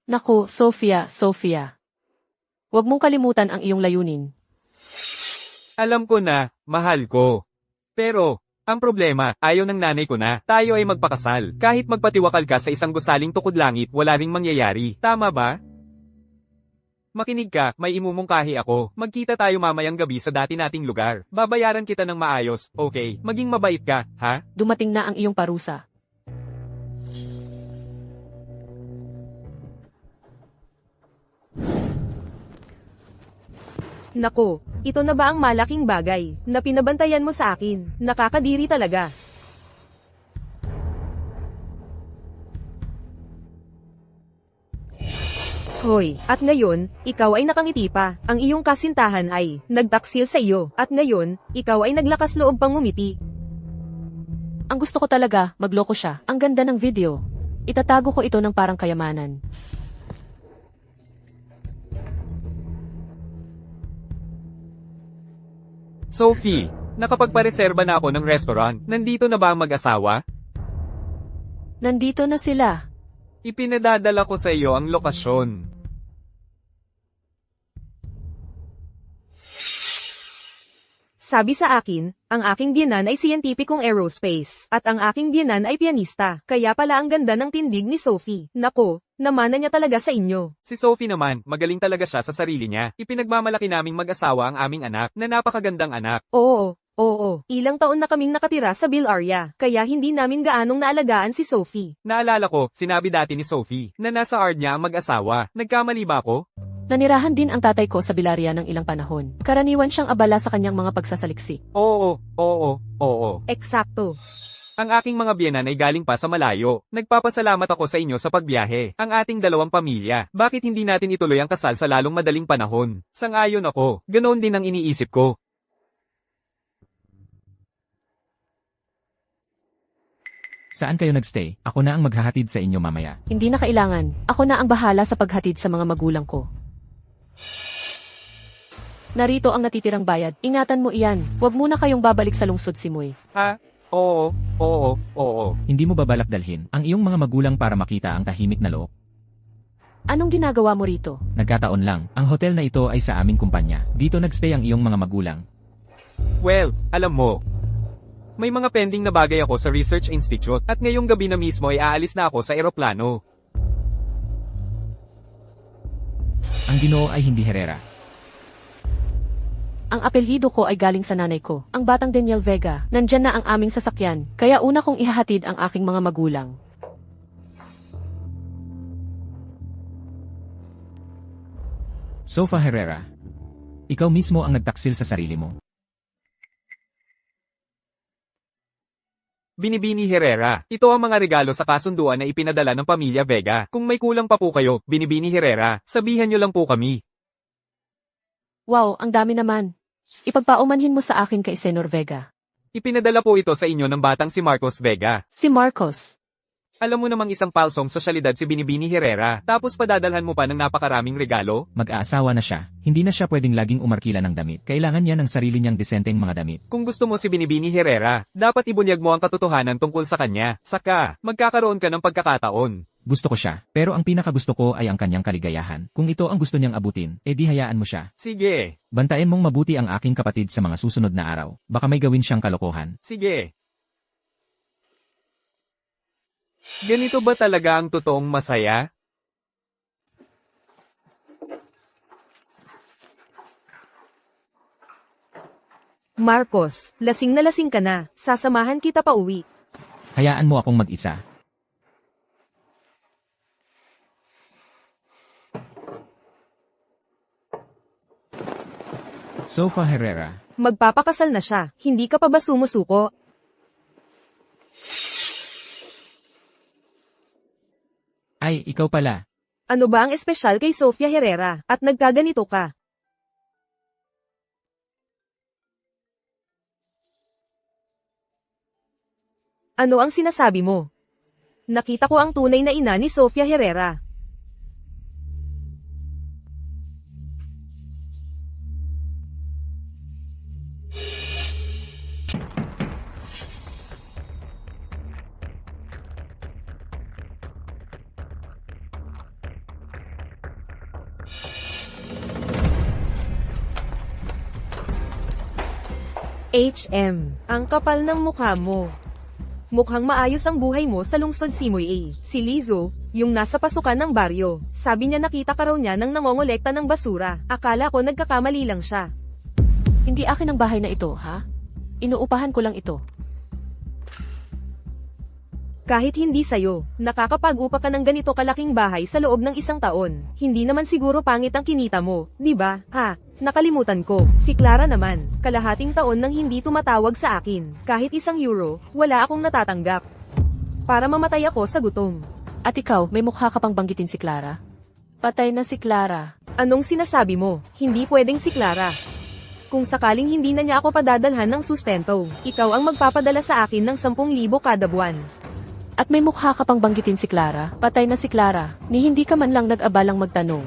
Naku, Sophia. Huwag mong kalimutan ang iyong layunin. Alam ko na, mahal ko. Pero, ang problema, ayaw ng nanay ko na. Tayo ay magpakasal. Kahit magpatiwakal ka sa isang gusaling tukod langit, wala ring mangyayari. Tama ba? Makinig ka, may imumungkahi ako. Magkita tayo mamayang gabi sa dati nating lugar. Babayaran kita ng maayos, okay? Maging mabait ka, ha? Dumating na ang iyong parusa. Nako, ito na ba ang malaking bagay na pinabantayan mo sa akin? Nakakadiri talaga. Hoy, at ngayon, ikaw ay nakangiti pa. Ang iyong kasintahan ay nagtaksil sa iyo. At ngayon, ikaw ay naglakas loob pang ngumiti. Ang gusto ko talaga, magloko siya. Ang ganda ng video. Itatago ko ito ng parang kayamanan. Sophie, nakapagpareserba na ako ng restaurant. Nandito na ba ang mag-asawa? Nandito na sila. Ipinadadala ko sa iyo ang lokasyon. Sabi sa akin, ang aking biyenan ay siyentipikong aerospace, at ang aking biyenan ay pianista, kaya pala ang ganda ng tindig ni Sophie. Nako, namana niya talaga sa inyo. Si Sophie naman, magaling talaga siya sa sarili niya. Ipinagmamalaki naming mag-asawa ang aming anak, na napakagandang anak. Oo, ilang taon na kaming nakatira sa Bill area, kaya hindi namin gaanong naalagaan si Sophie. Naalala ko, sinabi dati ni Sophie, na nasa ard niya ang mag-asawa. Nagkamali ba ako? Nanirahan din ang tatay ko sa Bilaria ng ilang panahon. Karaniwan siyang abala sa kanyang mga pagsasaliksik. Oo. Eksakto. Ang aking mga biyenan ay galing pa sa malayo. Nagpapasalamat ako sa inyo sa pagbiyahe. Ang ating dalawang pamilya. Bakit hindi natin ituloy ang kasal sa lalong madaling panahon? Sang-ayon ako. Ganoon din ang iniisip ko. Saan kayo nagstay? Ako na ang maghahatid sa inyo mamaya. Hindi na kailangan. Ako na ang bahala sa paghatid sa mga magulang ko. Narito ang natitirang bayad. Ingatan mo iyan. Huwag muna kayong babalik sa lungsod Simoy. Ha? Oo. Hindi mo ba balak dalhin ang iyong mga magulang para makita ang tahimik na loob? Anong ginagawa mo rito? Nagkataon lang, ang hotel na ito ay sa aming kumpanya. Dito nagstay ang iyong mga magulang. Well, alam mo. May mga pending na bagay ako sa Research Institute at ngayong gabi na mismo ay aalis na ako sa eroplano. Ang Ginoo ay hindi Herrera. Ang apelyido ko ay galing sa nanay ko, ang batang Daniel Vega. Nandyan na ang aming sasakyan, kaya una kong ihahatid ang aking mga magulang. Sofa Herrera. Ikaw mismo ang nagtaksil sa sarili mo. Binibini Herrera. Ito ang mga regalo sa kasunduan na ipinadala ng pamilya Vega. Kung may kulang pa po kayo, Binibini Herrera, sabihan niyo lang po kami. Wow, ang dami naman. Ipagpaumanhin mo sa akin kay Senor Vega. Ipinadala po ito sa inyo ng batang si Marcos Vega. Si Marcos. Alam mo namang isang palsong sosyalidad si Binibini Herrera, tapos padadalhan mo pa ng napakaraming regalo? Mag-aasawa na siya. Hindi na siya pwedeng laging umarkila ng damit. Kailangan niya ng sarili niyang desenteng mga damit. Kung gusto mo si Binibini Herrera, dapat ibunyag mo ang katotohanan tungkol sa kanya. Saka, magkakaroon ka ng pagkakataon. Gusto ko siya, pero ang pinakagusto ko ay ang kanyang kaligayahan. Kung ito ang gusto niyang abutin, edi hayaan mo siya. Sige, Bantayan mong mabuti ang aking kapatid sa mga susunod na araw. Baka may gawin siyang kalokohan. sige. Ganito ba talaga ang totoong masaya? Marcos, lasing na lasing ka na. Sasamahan kita pa uwi. Hayaan mo akong mag-isa. Sofa Herrera. Magpapakasal na siya. Hindi ka pa ba sumusuko? Ay, ikaw pala. Ano ba ang espesyal kay Sofia Herrera at nagkaganito ka? Ano ang sinasabi mo? Nakita ko ang tunay na ina ni Sofia Herrera. HM, ang kapal ng mukha mo. Mukhang maayos ang buhay mo sa lungsod Simoy A. Si Lizo, yung nasa pasukan ng baryo, sabi niya nakita ka raw niya nang nangongolekta ng basura. Akala ko nagkakamali lang siya. Hindi akin ang bahay na ito, ha? Inuupahan ko lang ito. Kahit hindi sayo, nakakapag-upa ka ng ganito kalaking bahay sa loob ng isang taon. Hindi naman siguro pangit ang kinita mo, di ba? Ha, nakalimutan ko. Si Clara naman, kalahating taon nang hindi tumatawag sa akin. Kahit €1, wala akong natatanggap. Para mamatay ako sa gutom. At ikaw, may mukha ka pang banggitin si Clara? Patay na si Clara. Anong sinasabi mo? Hindi pwedeng si Clara. Kung sakaling hindi na niya ako padadalhan ng sustento, ikaw ang magpapadala sa akin ng 10,000 kada buwan. At may mukha ka pang banggitin si Clara? Patay na si Clara. Ni hindi ka man lang nag-abalang magtanong.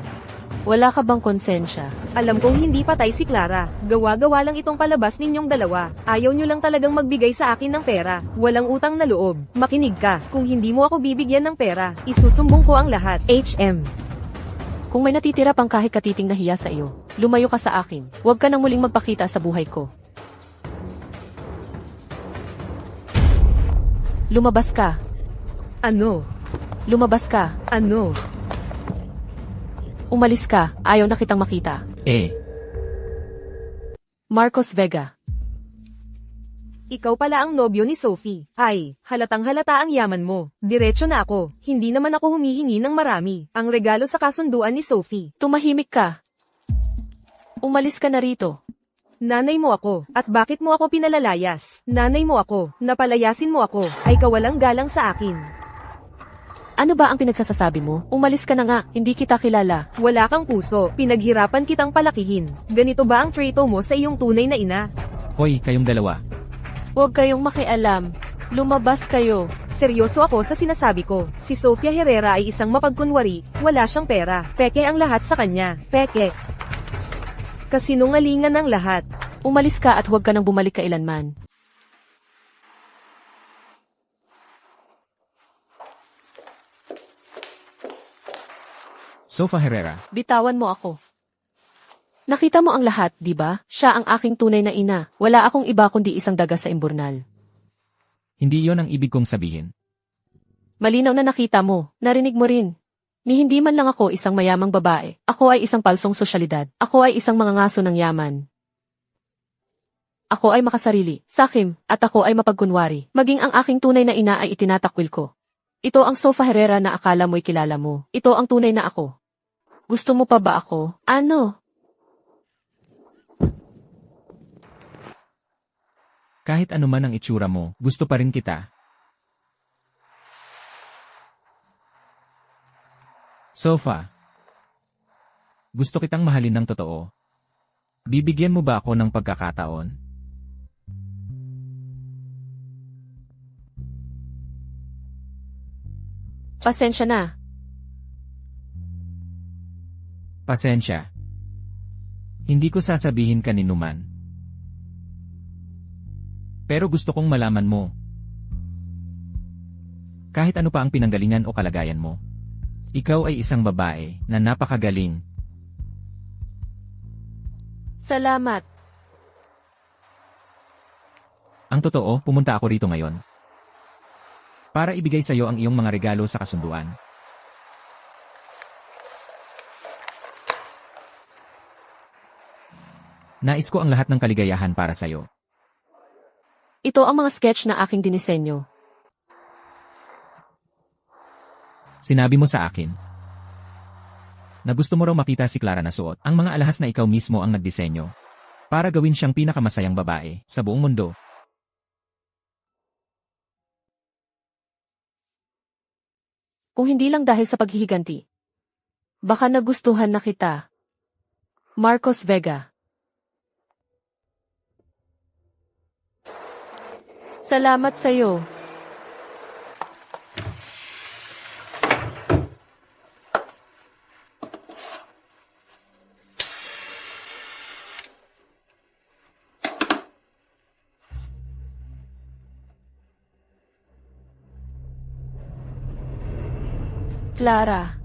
Wala ka bang konsensya? Alam kong hindi patay si Clara. Gawa-gawa lang itong palabas ninyong dalawa. Ayaw nyo lang talagang magbigay sa akin ng pera. Walang utang na loob. Makinig ka. Kung hindi mo ako bibigyan ng pera, isusumbong ko ang lahat. HM. Kung may natitira pang kahit katiting na hiya sa iyo, lumayo ka sa akin. Huwag ka nang muling magpakita sa buhay ko. Lumabas ka. Ano? Lumabas ka. Ano? Umalis ka. Ayaw na kitang makita. Marcos Vega. Ikaw pala ang nobyo ni Sophie. Ay, halatang halata ang yaman mo. Diretso na ako. Hindi naman ako humihingi ng marami. Ang regalo sa kasunduan ni Sophie. Tumahimik ka. Umalis ka na rito. Nanay mo ako. At bakit mo ako pinalalayas? Nanay mo ako. Napalayasin mo ako. Ay kawalang galang sa akin. Ano ba ang pinagsasasabi mo? Umalis ka na nga, hindi kita kilala. Wala kang puso. Pinaghirapan kitang palakihin. Ganito ba ang trato mo sa iyong tunay na ina? Hoy, kayong dalawa. Huwag kayong makialam. Lumabas kayo. Seryoso ako sa sinasabi ko. Si Sofia Herrera ay isang mapagkunwari. Wala siyang pera. Peke ang lahat sa kanya. Peke. Kasinungalingan ang lahat. Umalis ka at huwag ka nang bumalik kailanman. Sofa Herrera. Bitawan mo ako. Nakita mo ang lahat, di ba? Siya ang aking tunay na ina. Wala akong iba kundi isang daga sa imburnal. Hindi yon ang ibig kong sabihin. Malinaw na nakita mo. Narinig mo rin. Ni hindi man lang ako isang mayamang babae. Ako ay isang palsong sosyalidad. Ako ay isang mangangaso ng yaman. Ako ay makasarili, sakim, at ako ay mapagkunwari. Maging ang aking tunay na ina ay itinatakwil ko. Ito ang Sofa Herrera na akala mo'y kilala mo. Ito ang tunay na ako. Gusto mo pa ba ako? Ano? Kahit ano man ang itsura mo, gusto pa rin kita. Sofa. Gusto kitang mahalin ng totoo. Bibigyan mo ba ako ng pagkakataon? Pasensya na. Pasensya. Hindi ko sasabihin kaninuman. Pero gusto kong malaman mo. Kahit ano pa ang pinanggalingan o kalagayan mo. Ikaw ay isang babae na napakagaling. Salamat. Ang totoo, pumunta ako rito ngayon. Para ibigay sa iyo ang iyong mga regalo sa kasunduan. Nais ko ang lahat ng kaligayahan para sa iyo. Ito ang mga sketch na aking dinisenyo. Sinabi mo sa akin na gusto mo raw makita si Clara na suot ang mga alahas na ikaw mismo ang nagdisenyo para gawin siyang pinakamasayang babae sa buong mundo. Kung hindi lang dahil sa paghihiganti. Baka nagustuhan na kita. Marcos Vega. Salamat sa'yo. Clara.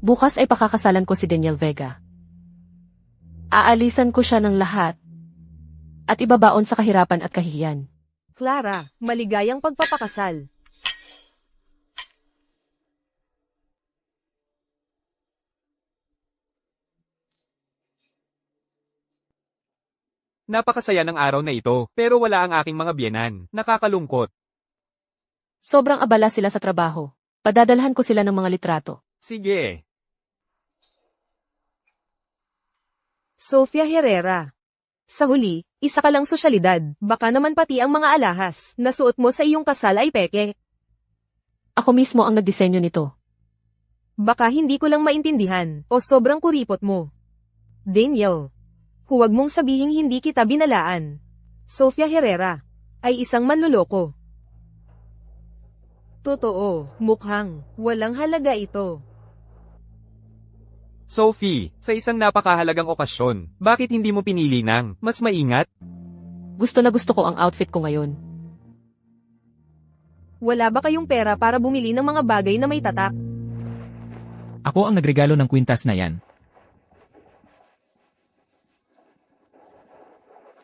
Bukas ay pakakasalan ko si Daniel Vega. Aalisan ko siya ng lahat. At ibabaon sa kahirapan at kahihiyan. Clara, maligayang pagpapakasal. Napakasaya ng araw na ito, pero wala ang aking mga biyenan. Nakakalungkot. Sobrang abala sila sa trabaho. Padadalhan ko sila ng mga litrato. Sige. Sofia Herrera. Sa huli, isa ka lang sosyalidad. Baka naman pati ang mga alahas na suot mo sa iyong kasal ay peke. Ako mismo ang nagdisenyo nito. Baka hindi ko lang maintindihan o sobrang kuripot mo. Daniel. Huwag mong sabihing hindi kita binalaan. Sofia Herrera ay isang manloloko. Totoo, mukhang walang halaga ito. Sophie, sa isang napakahalagang okasyon, bakit hindi mo pinili ng mas maingat? Gusto na gusto ko ang outfit ko ngayon. Wala ba kayong pera para bumili ng mga bagay na may tatak? Ako ang nagregalo ng kwintas na yan.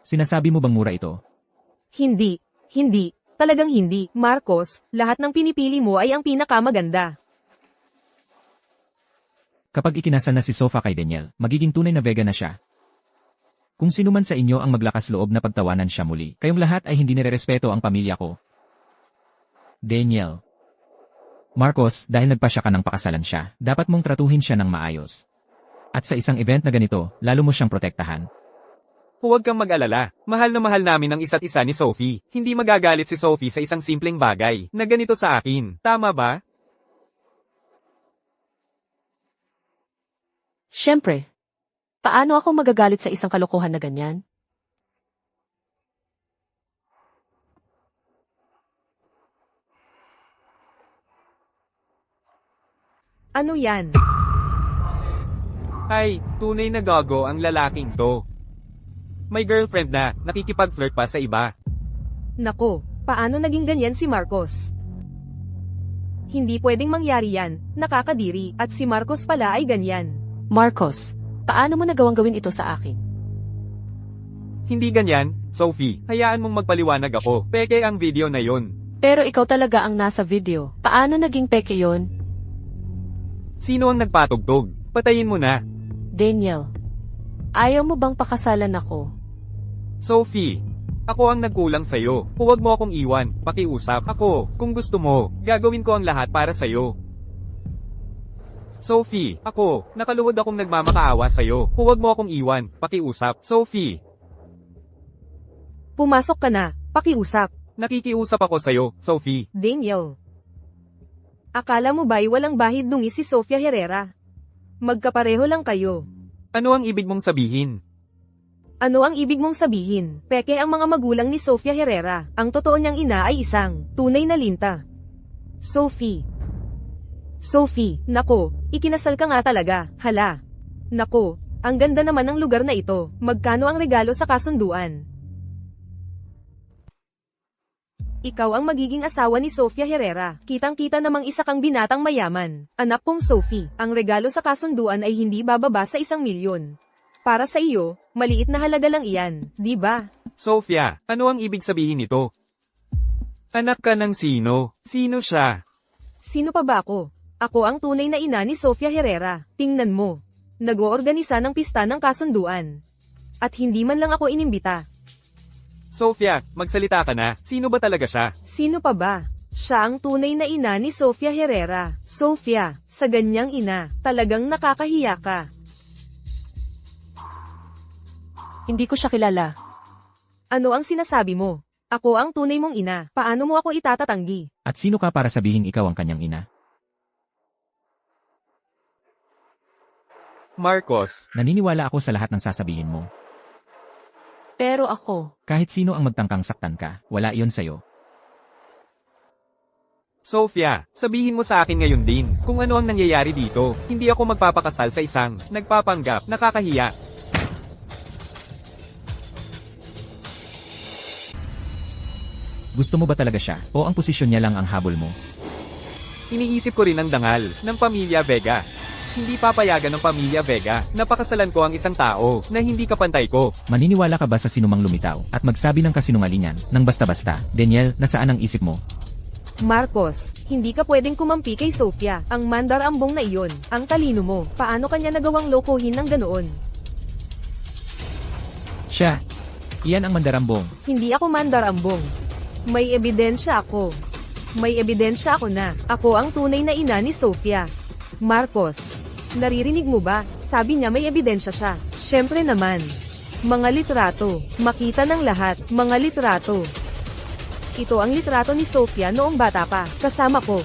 Sinasabi mo bang mura ito? Hindi, talagang hindi. Marcos, lahat ng pinipili mo ay ang pinakamaganda. Kapag ikinasal na si Sofa kay Daniel, magiging tunay na Vega na siya. Kung sino man sa inyo ang maglakas loob na pagtawanan siya muli, kayong lahat ay hindi nirerespeto ang pamilya ko. Daniel. Marcos, dahil nagpasya ka ng pakasalan siya, dapat mong tratuhin siya ng maayos. At sa isang event na ganito, lalo mo siyang protektahan. Huwag kang mag-alala. Mahal na mahal namin ang isa't isa ni Sophie. Hindi magagalit si Sophie sa isang simpleng bagay na ganito sa akin. Tama ba? Siyempre. Paano ako magagalit sa isang kalokohan na ganyan? Ano yan? Ay, tunay na gago ang lalaking to. May girlfriend na, nakikipag-flirt pa sa iba. Nako, paano naging ganyan si Marcos? Hindi pwedeng mangyari yan, nakakadiri, at si Marcos pala ay ganyan. Marcos, paano mo nagawang gawin ito sa akin? Hindi ganyan, Sophie. Hayaan mong magpaliwanag ako. Peke ang video na yon. Pero ikaw talaga ang nasa video. Paano naging peke yon? Sino ang nagpatugtog? Patayin mo na. Daniel, ayaw mo bang pakasalan ako? Sophie, ako ang nagkulang sa'yo. Huwag mo akong iwan. Pakiusap ako. Kung gusto mo, gagawin ko ang lahat para sa'yo. Sophie, ako, nakaluhod akong nagmamakaawa sa'yo. Huwag mo akong iwan. Pakiusap. Sophie, Pumasok ka na, pakiusap. nakikiusap ako sa'yo, Sophie. Daniel. Akala mo ba'y walang bahid dungi si Sofia Herrera? Magkapareho lang kayo. Ano ang ibig mong sabihin? Ano ang ibig mong sabihin? Peke ang mga magulang ni Sofia Herrera. Ang totoo niyang ina ay isang tunay na linta. Sophie. Sophie, nako, ikinasal ka nga talaga, hala. Nako, ang ganda naman ng lugar na ito. Magkano ang regalo sa kasunduan? Ikaw ang magiging asawa ni Sofia Herrera. Kitang-kita namang isa kang binatang mayaman. Anak kong Sophie, ang regalo sa kasunduan ay hindi bababa sa 1,000,000. Para sa iyo, maliit na halaga lang iyan, di ba? Sophia, ano ang ibig sabihin nito? Anak ka ng sino? Sino siya? Sino pa ba ako? Ako ang tunay na ina ni Sofia Herrera. Tingnan mo. Nag-oorganisa ng pista ng kasunduan. At hindi man lang ako inimbita. Sophia, magsalita ka na. Sino ba talaga siya? Sino pa ba? Siya ang tunay na ina ni Sofia Herrera. Sofia, sa ganyang ina, talagang nakakahiya ka. Hindi ko siya kilala. Ano ang sinasabi mo? Ako ang tunay mong ina. Paano mo ako itatatanggi? At sino ka para sabihin ikaw ang kanyang ina? Marcos, Naniniwala ako sa lahat ng sasabihin mo. Pero ako, Kahit sino ang magtangkang saktan ka, wala iyon sa'yo. Sophia, sabihin mo sa akin ngayon din kung ano ang nangyayari dito. Hindi ako magpapakasal sa isang nagpapanggap, nakakahiya. Gusto mo ba talaga siya, o ang posisyon niya lang ang habol mo? Iniisip ko rin ang dangal ng Pamilya Vega. Hindi papayagan ng Pamilya Vega na pakasalan ko ang isang tao na hindi kapantay ko. Maniniwala ka ba sa sinumang lumitaw, at magsabi ng kasinungalingan, ng basta-basta? Daniel, nasaan ang isip mo? Marcos, hindi ka pwedeng kumampi kay Sofia. Ang mandarambong na iyon, ang talino mo. Paano kanya nagawang lokohin ng ganoon? Siya. Iyan ang mandarambong. Hindi ako mandarambong. May ebidensya ako. May ebidensya ako na ako ang tunay na ina ni Sofia. Marcos, naririnig mo ba? Sabi niya may ebidensya siya. Siyempre naman. Mga litrato. Makita ng lahat. Mga litrato. Ito ang litrato ni Sofia noong bata pa. Kasama ko.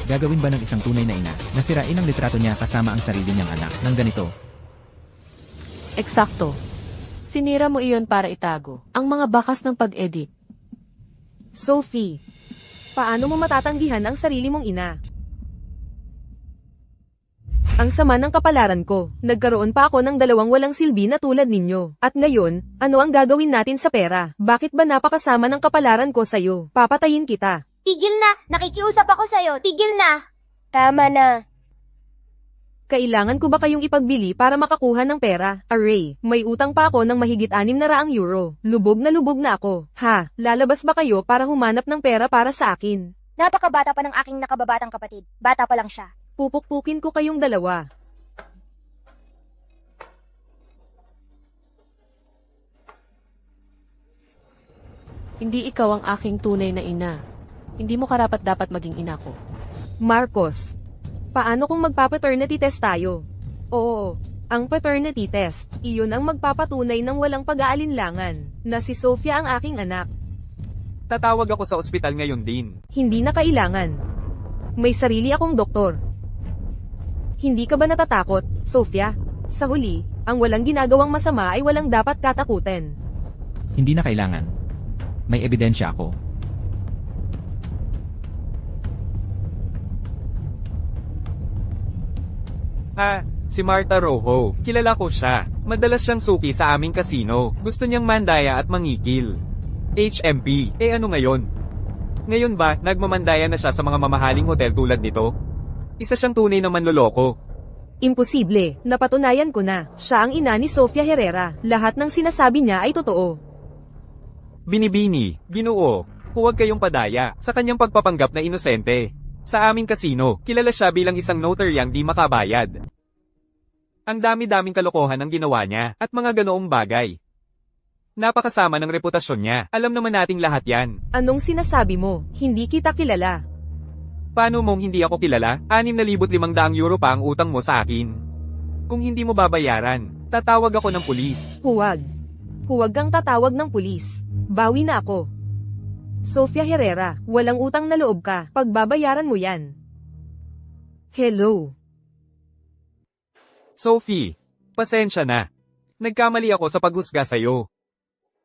Gagawin ba ng isang tunay na ina, na sirain ang litrato niya kasama ang sarili niyang anak, ng ganito? eksakto. Sinira mo iyon para itago ang mga bakas ng pag-edit. Sophie, paano mo matatanggihan ang sarili mong ina? Ang sama ng kapalaran ko. Nagkaroon pa ako ng 2 walang silbi na tulad ninyo. At ngayon, ano ang gagawin natin sa pera? Bakit ba napakasama ng kapalaran ko sa'yo? Papatayin kita. Tigil na! Nakikiusap ako sa'yo! Tigil na! Tama na. Kailangan ko ba kayong ipagbili para makakuha ng pera? Array, may utang pa ako ng mahigit 600 euro. Lubog na ako. Ha, lalabas ba kayo para humanap ng pera para sa akin? Napakabata pa ng aking nakababatang kapatid. Bata pa lang siya. Pupukpukin ko kayong dalawa. Hindi ikaw ang aking tunay na ina. Hindi mo karapat-dapat maging ina ko. Marcos, paano kung magpapa-paternity test tayo? Oo, Ang paternity test, iyon ang magpapatunay ng walang pag-aalinlangan, na si Sofia ang aking anak. Tatawag ako sa ospital ngayon din. Hindi na kailangan. May sarili akong doktor. Hindi ka ba natatakot, Sofia? Sa huli, ang walang ginagawang masama ay walang dapat katakutin. Hindi na kailangan. May ebidensya ako. Si Martha Rojo. Kilala ko siya. Madalas siyang suki sa aming kasino. Gusto niyang mandaya at mangikil. HMP. Ano ngayon? Ngayon ba, nagmamandaya na siya sa mga mamahaling hotel tulad nito? Isa siyang tunay na manloloko. Imposible, napatunayan ko na. Siya ang ina ni Sofia Herrera. Lahat ng sinasabi niya ay totoo. Binibini, Ginoo, huwag kayong padaya sa kanyang pagpapanggap na inosente. Sa aming kasino, kilala siya bilang isang notaryang di makabayad. Ang dami-daming kalokohan ang ginawa niya, at mga ganoong bagay. Napakasama ng reputasyon niya, alam naman nating lahat yan. Anong sinasabi mo? Hindi kita kilala. Paano mong hindi ako kilala? 6,500 euro pa ang utang mo sa akin. Kung hindi mo babayaran, tatawag ako ng pulis. Huwag. Huwag kang tatawag ng pulis. Bawi na ako. Sofia Herrera, walang utang na loob ka. Pagbabayaran mo yan. Hello. Sophie, pasensya na. Nagkamali ako sa paghusga sa'yo.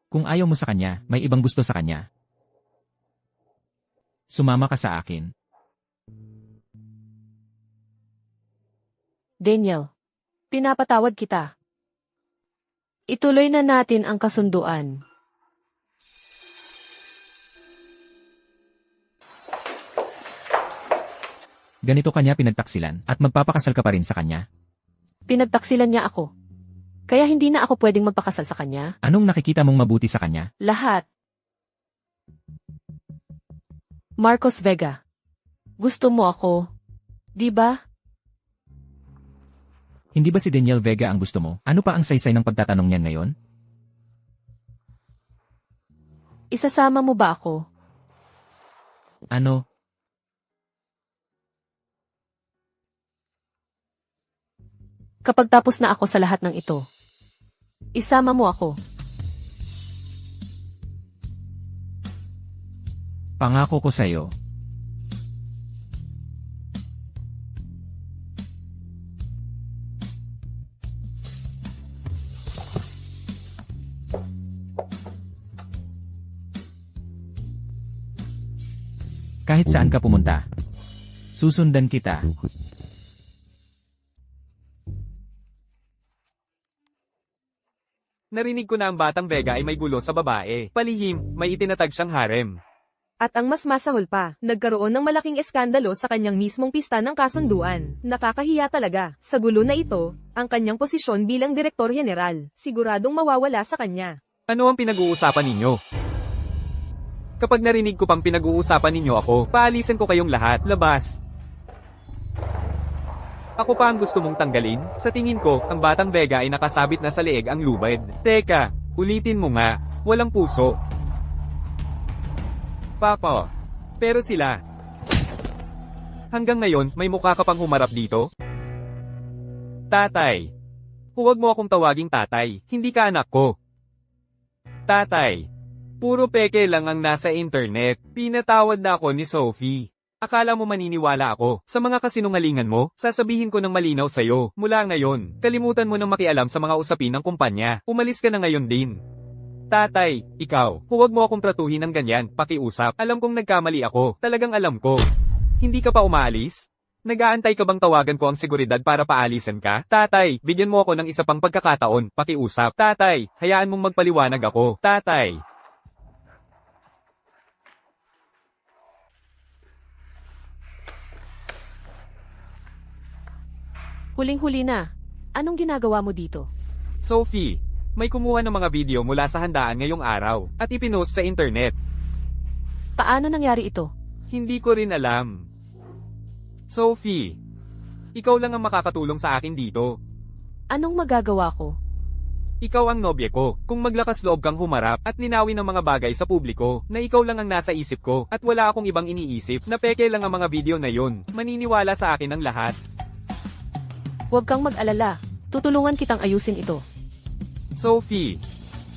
Kung ayaw mo sa kanya, may ibang gusto sa kanya. Sumama ka sa akin. Daniel, pinapatawad kita. Ituloy na natin ang kasunduan. Ganito kanya pinagtaksilan at magpapakasal ka pa rin sa kanya. Pinagtaksilan niya ako. Kaya hindi na ako pwedeng magpakasal sa kanya. Anong nakikita mong mabuti sa kanya? Lahat. Marcos Vega. Gusto mo ako, di ba? Hindi ba si Daniel Vega ang gusto mo? Ano pa ang saysay ng pagtatanong niyan ngayon? Isasama mo ba ako? Ano? Kapag tapos na ako sa lahat ng ito, isama mo ako. Pangako ko sa'yo. Kahit saan ka pumunta, susundan kita. Narinig ko na ang batang Vega ay may gulo sa babae. Palihim, may itinatag siyang harem. At ang mas masahol pa, nagkaroon ng malaking eskandalo sa kanyang mismong pista ng kasunduan. Nakakahiya talaga. Sa gulo na ito, ang kanyang posisyon bilang direktor general, siguradong mawawala sa kanya. Ano ang pinag-uusapan ninyo? Kapag narinig ko pang pinag-uusapan ninyo ako, paalisin ko kayong lahat, labas. Ako pa ang gusto mong tanggalin? Sa tingin ko, ang batang Vega ay nakasabit na sa leeg ang lubid. Teka, ulitin mo nga, walang puso. Papa, pero sila. Hanggang ngayon, may mukha ka pang humarap dito? Tatay. Huwag mo akong tawaging tatay, hindi ka anak ko. Tatay. Puro peke lang ang nasa internet. Pinatawad na ako ni Sophie. Akala mo maniniwala ako sa mga kasinungalingan mo? Sasabihin ko ng malinaw sa'yo. Mula ngayon, kalimutan mo nang makialam sa mga usapin ng kumpanya. Umalis ka na ngayon din. Tatay, ikaw, huwag mo akong tratuhin ng ganyan, pakiusap. Alam kong nagkamali ako, talagang alam ko. Hindi ka pa umaalis? Nag-aantay ka bang tawagan ko ang seguridad para paalisan ka? Tatay, bigyan mo ako ng isa pang pagkakataon, pakiusap. Tatay, hayaan mong magpaliwanag ako. Tatay. Huling-huli na. Anong ginagawa mo dito? Sophie, may kumuha ng mga video mula sa handaan ngayong araw at ipinost sa internet. Paano nangyari ito? Hindi ko rin alam. Sophie, ikaw lang ang makakatulong sa akin dito. Anong magagawa ko? Ikaw ang nobye ko. Kung maglakas loob kang humarap at linawin ang mga bagay sa publiko na ikaw lang ang nasa isip ko at wala akong ibang iniisip na peke lang ang mga video na yon, maniniwala sa akin ang lahat. Huwag kang mag-alala. Tutulungan kitang ayusin ito. Sophie,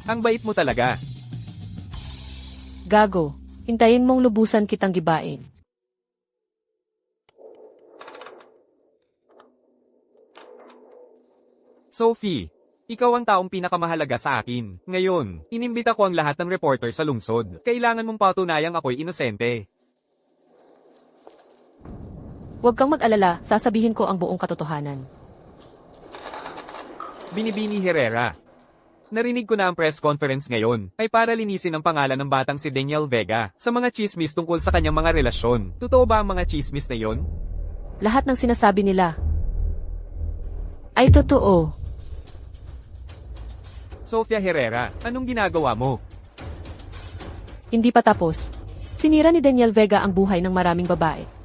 ang bait mo talaga. Gago, hintayin mong lubusan kitang gibain. Sophie, ikaw ang taong pinakamahalaga sa akin. Ngayon, inimbita ko ang lahat ng reporter sa lungsod. Kailangan mong patunayang ako'y inosente. Huwag kang mag-alala, sasabihin ko ang buong katotohanan. Binibini Herrera. Narinig ko na ang press conference ngayon ay para linisin ang pangalan ng batang si Daniel Vega sa mga chismis tungkol sa kanyang mga relasyon. Totoo ba ang mga chismis na yon? Lahat ng sinasabi nila ay totoo. Sofia Herrera, anong ginagawa mo? Hindi pa tapos. Sinira ni Daniel Vega ang buhay ng maraming babae.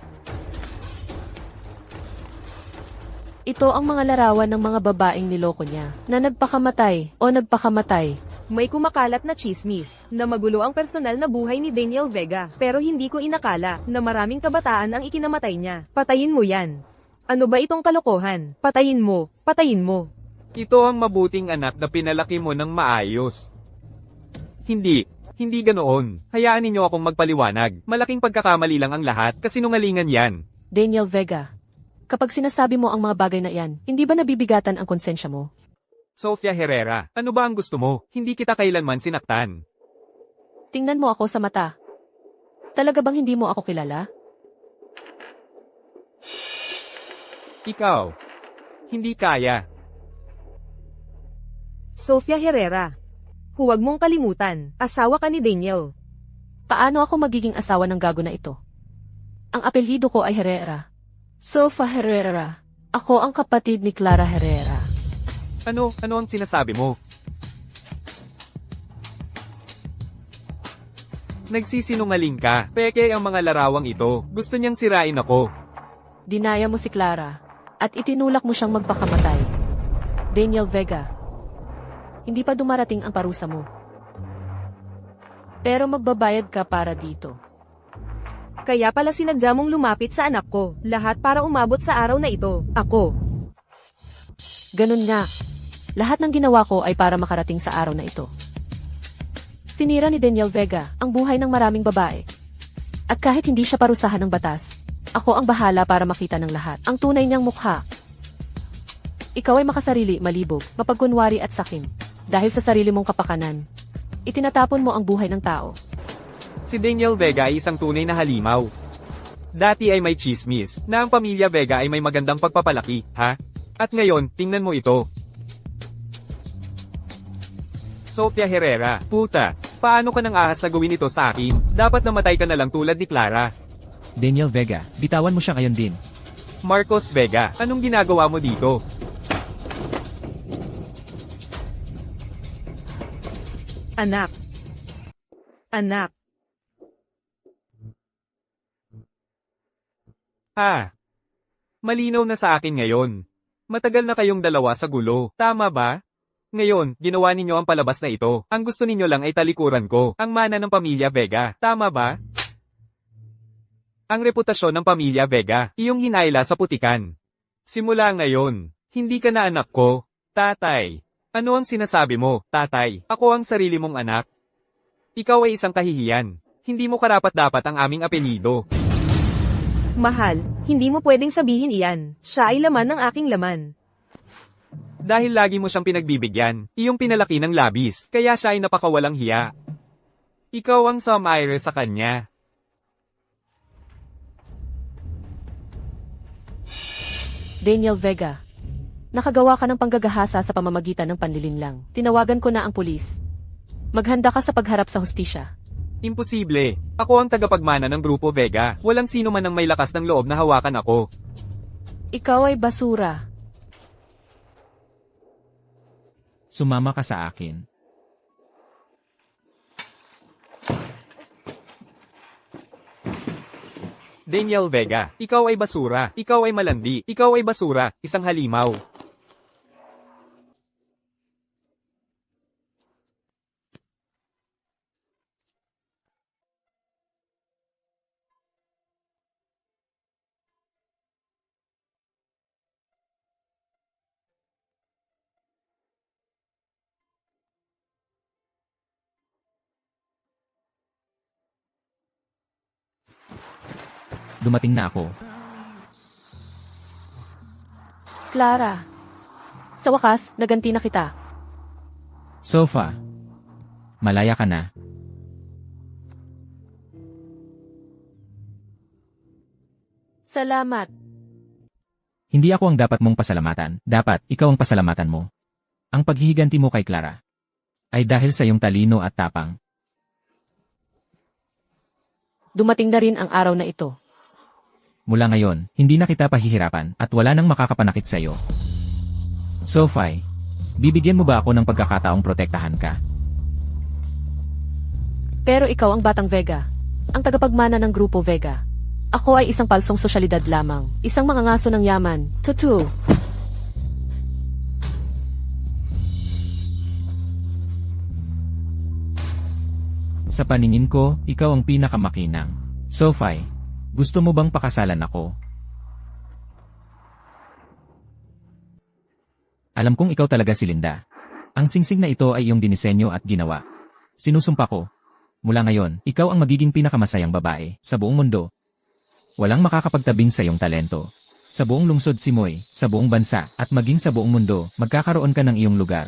Ito ang mga larawan ng mga babaeng niloko niya na nagpakamatay o nagpakamatay. May kumakalat na chismis na magulo ang personal na buhay ni Daniel Vega, pero hindi ko inakala na maraming kabataan ang ikinamatay niya. Patayin mo yan. Ano ba itong kalokohan? Patayin mo, patayin mo. Ito ang mabuting anak na pinalaki mo ng maayos. Hindi ganoon. Hayaan ninyo akong magpaliwanag. Malaking pagkakamali lang ang lahat, kasinungalingan yan. Daniel Vega, kapag sinasabi mo ang mga bagay na yan, hindi ba nabibigatan ang konsensya mo? Sofia Herrera, ano ba ang gusto mo? Hindi kita kailanman sinaktan. Tingnan mo ako sa mata. Talaga bang hindi mo ako kilala? Ikaw. Hindi kaya. Sofia Herrera. Huwag mong kalimutan, asawa ka ni Daniel. Paano ako magiging asawa ng gago na ito? Ang apelyido ko ay Herrera. Sofia Herrera. Ako ang kapatid ni Clara Herrera. Ano ang sinasabi mo? Nagsisinungaling ka. Peke ang mga larawang ito. Gusto niyang sirain ako. Dinaya mo si Clara at itinulak mo siyang magpakamatay. Daniel Vega. Hindi pa dumarating ang parusa mo. Pero magbabayad ka para dito. Kaya pala sinadya mong lumapit sa anak ko, lahat para umabot sa araw na ito. Ako. Ganun nga. Lahat ng ginawa ko ay para makarating sa araw na ito. Sinira ni Daniel Vega ang buhay ng maraming babae. At kahit hindi siya parusahan ng batas, ako ang bahala para makita ng lahat ang tunay niyang mukha. Ikaw ay makasarili, malibog, mapagkunwari at sakim. Dahil sa sarili mong kapakanan, itinatapon mo ang buhay ng tao. Si Daniel Vega ay isang tunay na halimaw. Dati ay may chismis na ang pamilya Vega ay may magandang pagpapalaki, ha? At ngayon, tingnan mo ito. Sofia Herrera, puta, paano ka nang ahas na gawin ito sa akin? Dapat namatay ka na lang tulad ni Clara. Daniel Vega, bitawan mo siya ngayon din. Marcos Vega, anong ginagawa mo dito? Anak. Anak. Malinaw na sa akin ngayon. Matagal na kayong dalawa sa gulo, tama ba? Ngayon, ginawa ninyo ang palabas na ito. Ang gusto ninyo lang ay talikuran ko, ang mana ng pamilya Vega, tama ba? Ang reputasyon ng pamilya Vega, iyong hinayla sa putikan. Simula ngayon, hindi ka na anak ko, tatay. Ano ang sinasabi mo, tatay? Ako ang sarili mong anak. Ikaw ay isang kahihiyan. Hindi mo karapat-dapat ang aming apelyido. Mahal, hindi mo pwedeng sabihin iyan. Siya ay laman ng aking laman. Dahil lagi mo siyang pinagbibigyan, iyong pinalaki ng labis, kaya siya ay napakawalang hiya. Ikaw ang sumire sa kanya. Daniel Vega. Nakagawa ka ng panggagahasa sa pamamagitan ng panlilinlang. Tinawagan ko na ang pulis. Maghanda ka sa pagharap sa hustisya. Imposible. Ako ang tagapagmana ng Grupo Vega. Walang sino man ang may lakas ng loob na hawakan ako. Ikaw ay basura. Sumama ka sa akin. Daniel Vega, ikaw ay basura. Ikaw ay malandi. Ikaw ay basura. Isang halimaw. dumating na ako. Clara. Sa wakas, naganti na kita. Sofa. Malaya ka na. Salamat. Hindi ako ang dapat mong pasalamatan. Dapat, ikaw ang pasalamatan mo. Ang paghihiganti mo kay Clara ay dahil sa iyong talino at tapang. Dumating na rin ang araw na ito. Mula ngayon, hindi na kita pahihirapan at wala nang makakapanakit sa iyo. Sophie, bibigyan mo ba ako ng pagkakataong protektahan ka? Pero ikaw ang Batang Vega. Ang tagapagmana ng Grupo Vega. Ako ay isang palsong sosyalidad lamang. Isang mangangaso ng yaman. Tutu. Sa paningin ko, ikaw ang pinakamakinang. Sophie, gusto mo bang pakasalan ako? Alam kong ikaw talaga si Linda. Ang singsing na ito ay iyong dinisenyo at ginawa. Sinusumpa ko. Mula ngayon, ikaw ang magiging pinakamasayang babae sa buong mundo. Walang makakapagtabing sa iyong talento. Sa buong lungsod Simoy, sa buong bansa, at maging sa buong mundo, magkakaroon ka ng iyong lugar.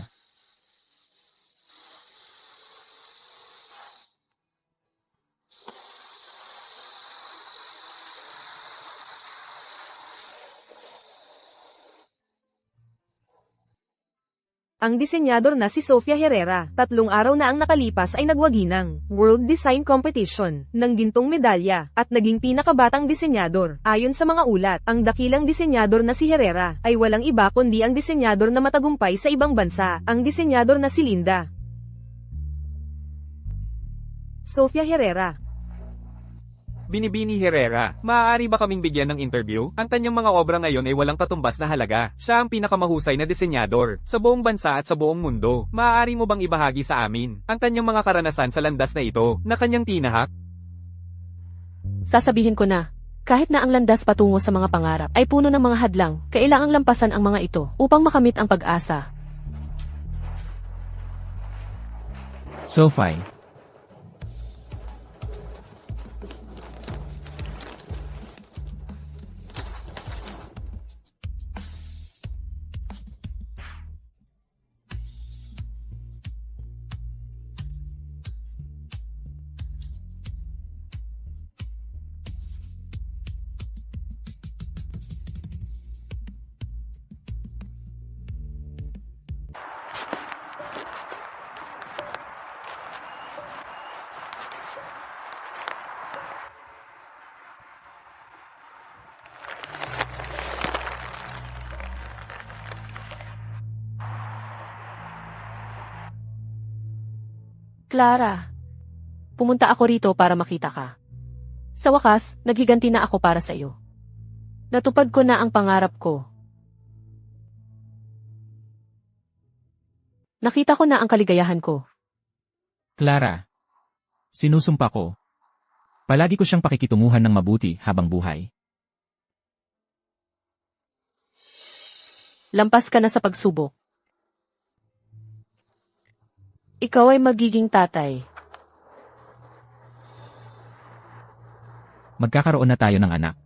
Ang disenyador na si Sofia Herrera, 3 araw na ang nakalipas ay nagwagi ng World Design Competition ng gintong medalya at naging pinakabatang disenyador. Ayon sa mga ulat, ang dakilang disenyador na si Herrera ay walang iba kundi ang disenyador na matagumpay sa ibang bansa, ang disenyador na si Linda. Sofia Herrera. Binibini Herrera, maaari ba kaming bigyan ng interview? Ang kanyang mga obra ngayon ay walang katumbas na halaga. Siya ang pinakamahusay na disenyador sa buong bansa at sa buong mundo. Maaari mo bang ibahagi sa amin ang kanyang mga karanasan sa landas na ito na kanyang tinahak? Sasabihin ko na. Kahit na ang landas patungo sa mga pangarap ay puno ng mga hadlang, kailangang lampasan ang mga ito upang makamit ang pag-asa. Sophie, Clara. Pumunta ako rito para makita ka. Sa wakas, naghiganti na ako para sa iyo. Natupad ko na ang pangarap ko. Nakita ko na ang kaligayahan ko. Clara. Sinusumpa ko. Palagi ko siyang pakikitunguhan ng mabuti habang buhay. Lampas ka na sa pagsubok. Ikaw ay magiging tatay. Magkakaroon na tayo ng anak.